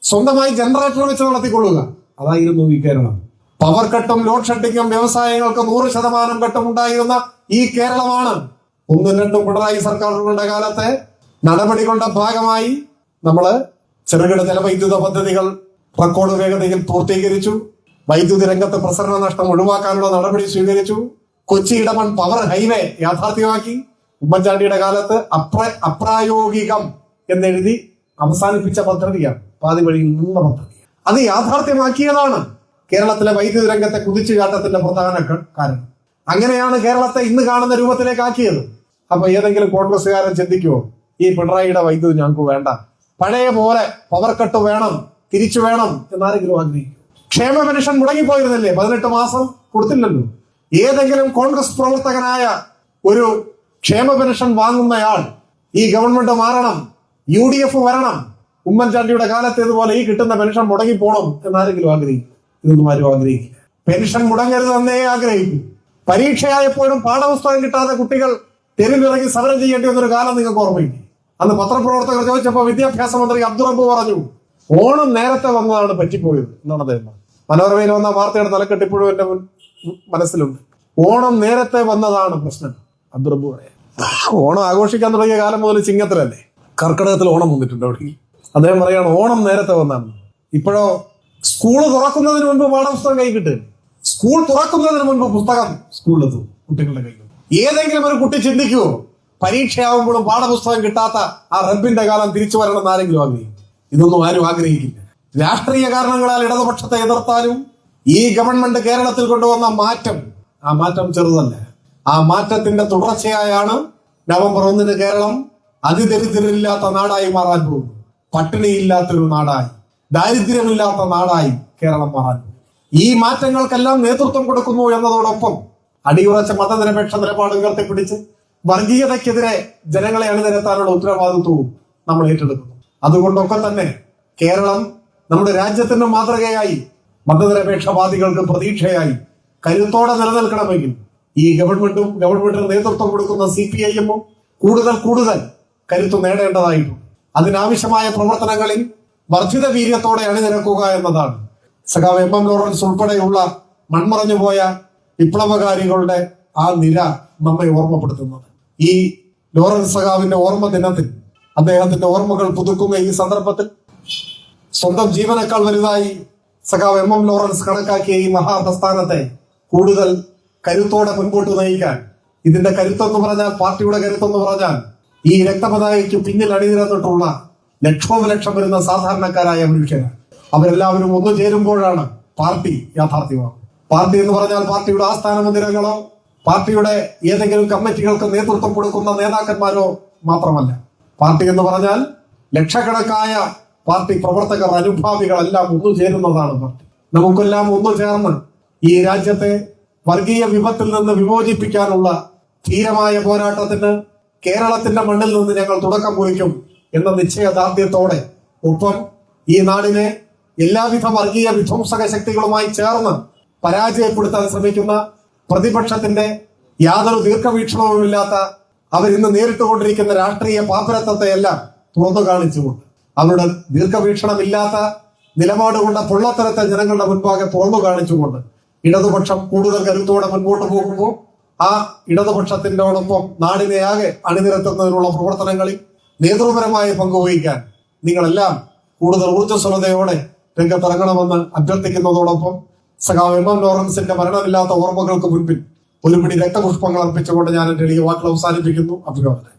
സ്വന്തമായി ജനറേറ്റർ വെച്ച് നടത്തിക്കൊള്ളുക. അതായിരുന്നു ഈ കേരളം. പവർ കട്ടും ലോഡ് ഷെഡിങ്ങും വ്യവസായങ്ങൾക്ക് 100% കട്ടും ഉണ്ടായിരുന്ന ഈ കേരളമാണ് 1ഉം 2ഉം പിണറായി സർക്കാരുകളുടെ കാലത്തെ നടപടികളുടെ ഭാഗമായി നമ്മള് ചെറുകിട ജലവൈദ്യുത പദ്ധതികൾ റെക്കോർഡ് വേഗതയിൽ പൂർത്തീകരിച്ചു. വൈദ്യുതി രംഗത്ത് പ്രസരണ നഷ്ടം ഒഴിവാക്കാനുള്ള നടപടി സ്വീകരിച്ചു. കൊച്ചി ഇടമൺ പവർ ഹൈവേ യാഥാർത്ഥ്യമാക്കി. ഉമ്മൻചാണ്ടിയുടെ കാലത്ത് അപ്രായോഗികം എന്നെഴുതി അവസാനിപ്പിച്ച പദ്ധതിയാണ്, പാതി വഴിയിൽ നിന്ന പദ്ധതി. അത് യാഥാർത്ഥ്യമാക്കിയതാണ് കേരളത്തിലെ വൈദ്യുതി രംഗത്തെ കുതിച്ചുചാട്ടത്തിന്റെ പ്രധാന കാരണം. അങ്ങനെയാണ് കേരളത്തെ ഇന്ന് കാണുന്ന രൂപത്തിലേക്ക് ആക്കിയത്. അപ്പൊ ഏതെങ്കിലും കോൺഗ്രസ്സുകാരൻ ചിന്തിക്കുമോ, ഈ പിണറായിയുടെ വൈദ്യുതി ഞങ്ങൾക്ക് വേണ്ട, പഴയ പോലെ പവർ കട്ട് വേണം, തിരിച്ചു വേണം എന്നാരെങ്കിലും ആഗ്രഹിക്കും? ക്ഷേമ പെൻഷൻ മുടങ്ങിപ്പോയിരുന്നില്ലേ? 18 മാസം കൊടുത്തില്ലല്ലോ. ഏതെങ്കിലും കോൺഗ്രസ് പ്രവർത്തകനായ ഒരു ക്ഷേമ പെൻഷൻ വാങ്ങുന്നയാൾ ഈ ഗവൺമെന്റ് മാറണം, UDF വരണം, ഉമ്മൻചാണ്ടിയുടെ കാലത്തേതുപോലെ ഈ കിട്ടുന്ന പെൻഷൻ മുടങ്ങിപ്പോണം എന്നാരെങ്കിലും ആഗ്രഹിക്കും? ഇതൊന്നും ആരും ആഗ്രഹിക്കില്ല. പെൻഷൻ മുടങ്ങരുതെന്നേ ആഗ്രഹിക്കും. പരീക്ഷയായപ്പോഴും പാഠപുസ്തകം കിട്ടാതെ കുട്ടികൾ തെരുവിലിറങ്ങി സമരം ചെയ്യേണ്ടി വന്നൊരു കാലം നിങ്ങൾക്ക് ഓർമ്മയില്ലേ? അന്ന് പത്രപ്രവർത്തകർ ചോദിച്ചപ്പോൾ വിദ്യാഭ്യാസ മന്ത്രി അബ്ദുൾ റബ്ബ് പറഞ്ഞു, ഓണം നേരത്തെ വന്നതാണ് പറ്റിപ്പോയത് എന്നാണ് അദ്ദേഹം. മനോരമയിൽ വന്ന വാർത്തയുടെ തലക്കെട്ട് ഇപ്പോഴും എന്റെ മനസ്സിലുണ്ട്. ഓണം നേരത്തെ വന്നതാണ് പ്രശ്നം. അബ്ദുൾ റബ്ബ് പറയാം, ഓണം ആഘോഷിക്കാൻ തുടങ്ങിയ കാലം മുതൽ ചിങ്ങത്തിലല്ലേ, കർക്കിടകത്തിൽ ഓണം വന്നിട്ടുണ്ട് അവിടെ. അദ്ദേഹം പറയാണ് ഓണം നേരത്തെ വന്നാണ്. ഇപ്പോഴോ സ്കൂള് തുറക്കുന്നതിന് മുൻപ് പാഠപുസ്തകം കൈ കിട്ടും. സ്കൂൾ തുറക്കുന്നതിന് മുൻപ് പുസ്തകം സ്കൂളിലെത്തും കുട്ടികളുടെ കയ്യിൽ. ഏതെങ്കിലും ഒരു കുട്ടി ചിന്തിക്കുവോ പരീക്ഷയാവുമ്പോഴും പാഠപുസ്തകം കിട്ടാത്ത ആ റബ്ബിന്റെ കാലം തിരിച്ചു വരണമെന്ന് ആരെങ്കിലും ആഗ്രഹിക്കും? ഇതൊന്നും ആരും ആഗ്രഹിക്കില്ല. രാഷ്ട്രീയ കാരണങ്ങളാൽ ഇടതുപക്ഷത്തെ എതിർത്താലും ഈ ഗവൺമെന്റ് കേരളത്തിൽ കൊണ്ടുവന്ന മാറ്റം, ആ മാറ്റം ചെറുതല്ല. ആ മാറ്റത്തിന്റെ തുടർച്ചയായാണ് നവംബർ 1 കേരളം അതിദരിദ്രരില്ലാത്ത നാടായി മാറാൻ പോകുന്നു. പട്ടിണിയില്ലാത്തൊരു നാടായി, ദാരിദ്ര്യമില്ലാത്ത നാടായി കേരളം മാറാൻ പോകും. ഈ മാറ്റങ്ങൾക്കെല്ലാം നേതൃത്വം കൊടുക്കുന്നു എന്നതോടൊപ്പം അടിയുറച്ച മതനിരപേക്ഷ നിലപാട് ഉയർത്തിപ്പിടിച്ച് വർഗീയതയ്ക്കെതിരെ ജനങ്ങളെ അണിനിരത്താനുള്ള ഉത്തരവാദിത്വവും നമ്മൾ ഏറ്റെടുക്കുന്നു. അതുകൊണ്ടൊക്കെ തന്നെ കേരളം നമ്മുടെ രാജ്യത്തിന്റെ മാതൃകയായി, മതനിരപേക്ഷവാദികൾക്ക് പ്രതീക്ഷയായി കരുത്തോടെ നിലനിൽക്കണമെങ്കിൽ ഈ ഗവൺമെന്റിന് നേതൃത്വം കൊടുക്കുന്ന CPIM-ഉം കൂടുതൽ കരുത്തു നേടേണ്ടതായിട്ടുണ്ട്. അതിനാവശ്യമായ പ്രവർത്തനങ്ങളിൽ വർദ്ധിത വീര്യത്തോടെ അണിനിരക്കുക എന്നതാണ് സഖാവ് MM ലോറൻസ് ഉൾപ്പെടെയുള്ള മൺമറഞ്ഞുപോയ വിപ്ലവകാരികളുടെ ആ നിര നമ്മെ ഓർമ്മപ്പെടുത്തുന്നത്. ഈ ലോറൻസ് സഖാവിന്റെ ഓർമ്മ ദിനത്തിൽ, അദ്ദേഹത്തിന്റെ ഓർമ്മകൾ പുതുക്കുന്ന ഈ സന്ദർഭത്തിൽ സ്വന്തം ജീവനേക്കാൾ വലുതായി സഖാവ് MM ലോറൻസ് കണക്കാക്കിയ ഈ മഹാപ്രസ്ഥാനത്തെ കൂടുതൽ കരുത്തോടെ മുൻപോട്ട് നയിക്കാൻ, ഇതിന്റെ കരുത്തെന്ന് പറഞ്ഞാൽ, പാർട്ടിയുടെ കരുത്തെന്ന് പറഞ്ഞാൽ ഈ രക്തപതാകയ്ക്ക് പിന്നിൽ അണിനിരന്നിട്ടുള്ള ലക്ഷോപലക്ഷം വരുന്ന സാധാരണക്കാരായ മനുഷ്യരാണ്. അവരെല്ലാവരും ഒന്നു ചേരുമ്പോഴാണ് പാർട്ടി യാഥാർത്ഥ്യമാകും. പാർട്ടി എന്ന് പറഞ്ഞാൽ പാർട്ടിയുടെ ആസ്ഥാന മന്ദിരങ്ങളോ പാർട്ടിയുടെ ഏതെങ്കിലും കമ്മിറ്റികൾക്ക് നേതൃത്വം കൊടുക്കുന്ന നേതാക്കന്മാരോ മാത്രമല്ല. പാർട്ടി എന്ന് പറഞ്ഞാൽ ലക്ഷക്കണക്കായ പാർട്ടി പ്രവർത്തകർ, അനുഭാവികളെല്ലാം ഒന്നു ചേരുന്നതാണ് പാർട്ടി. നമുക്കെല്ലാം ഒന്നു ചേർന്ന് ഈ രാജ്യത്തെ വർഗീയ വിപത്തിൽ നിന്ന് വിമോചിപ്പിക്കാനുള്ള ധീരമായ പോരാട്ടത്തിന് കേരളത്തിന്റെ മണ്ണിൽ നിന്ന് ഞങ്ങൾ തുടക്കം കുറിക്കും എന്ന നിശ്ചയദാർഢ്യത്തോടെ, ഒപ്പം ഈ നാടിനെ എല്ലാവിധ വർഗീയ വിധ്വംസക ശക്തികളുമായി ചേർന്ന് പരാജയപ്പെടുത്താൻ ശ്രമിക്കുന്ന പ്രതിപക്ഷത്തിന്റെ യാതൊരു ദീർഘവീക്ഷണവുമില്ലാത്ത, അവരിന്ന് നേരിട്ടുകൊണ്ടിരിക്കുന്ന രാഷ്ട്രീയ പാപ്പരത്വത്തെയെല്ലാം തുറന്നു കാണിച്ചുകൊണ്ട്, അവരുടെ ദീർഘവീക്ഷണമില്ലാത്ത നിലപാട് കൊണ്ട പൊള്ളത്തരത്തെ ജനങ്ങളുടെ മുൻപാകെ തുറന്നു കാണിച്ചുകൊണ്ട് ഇടതുപക്ഷം കൂടുതൽ കരുത്തോടെ മുൻപോട്ട് പോകുമ്പോൾ ആ ഇടതുപക്ഷത്തിനോടൊപ്പം നാടിനെ ആകെ അണിനിരത്തുന്നതിനുള്ള പ്രവർത്തനങ്ങളിൽ നേതൃപരമായ പങ്കുവഹിക്കാൻ നിങ്ങളെല്ലാം കൂടുതൽ ഊർജ്ജസ്വലതയോടെ രംഗത്തിറങ്ങണമെന്ന് അഭ്യർത്ഥിക്കുന്നതോടൊപ്പം സഖാവ് MM ലോറൻസിന്റെ മരണമില്ലാത്ത ഓർമ്മകൾക്ക് മുൻപിൽ ഒരു പിടി രക്തപുഷ്പങ്ങൾ അർപ്പിച്ചുകൊണ്ട് ഞാൻ എന്റെ ഈ വാക്കുകൾ അവസാനിപ്പിക്കുന്നു. അഭിവാദനം.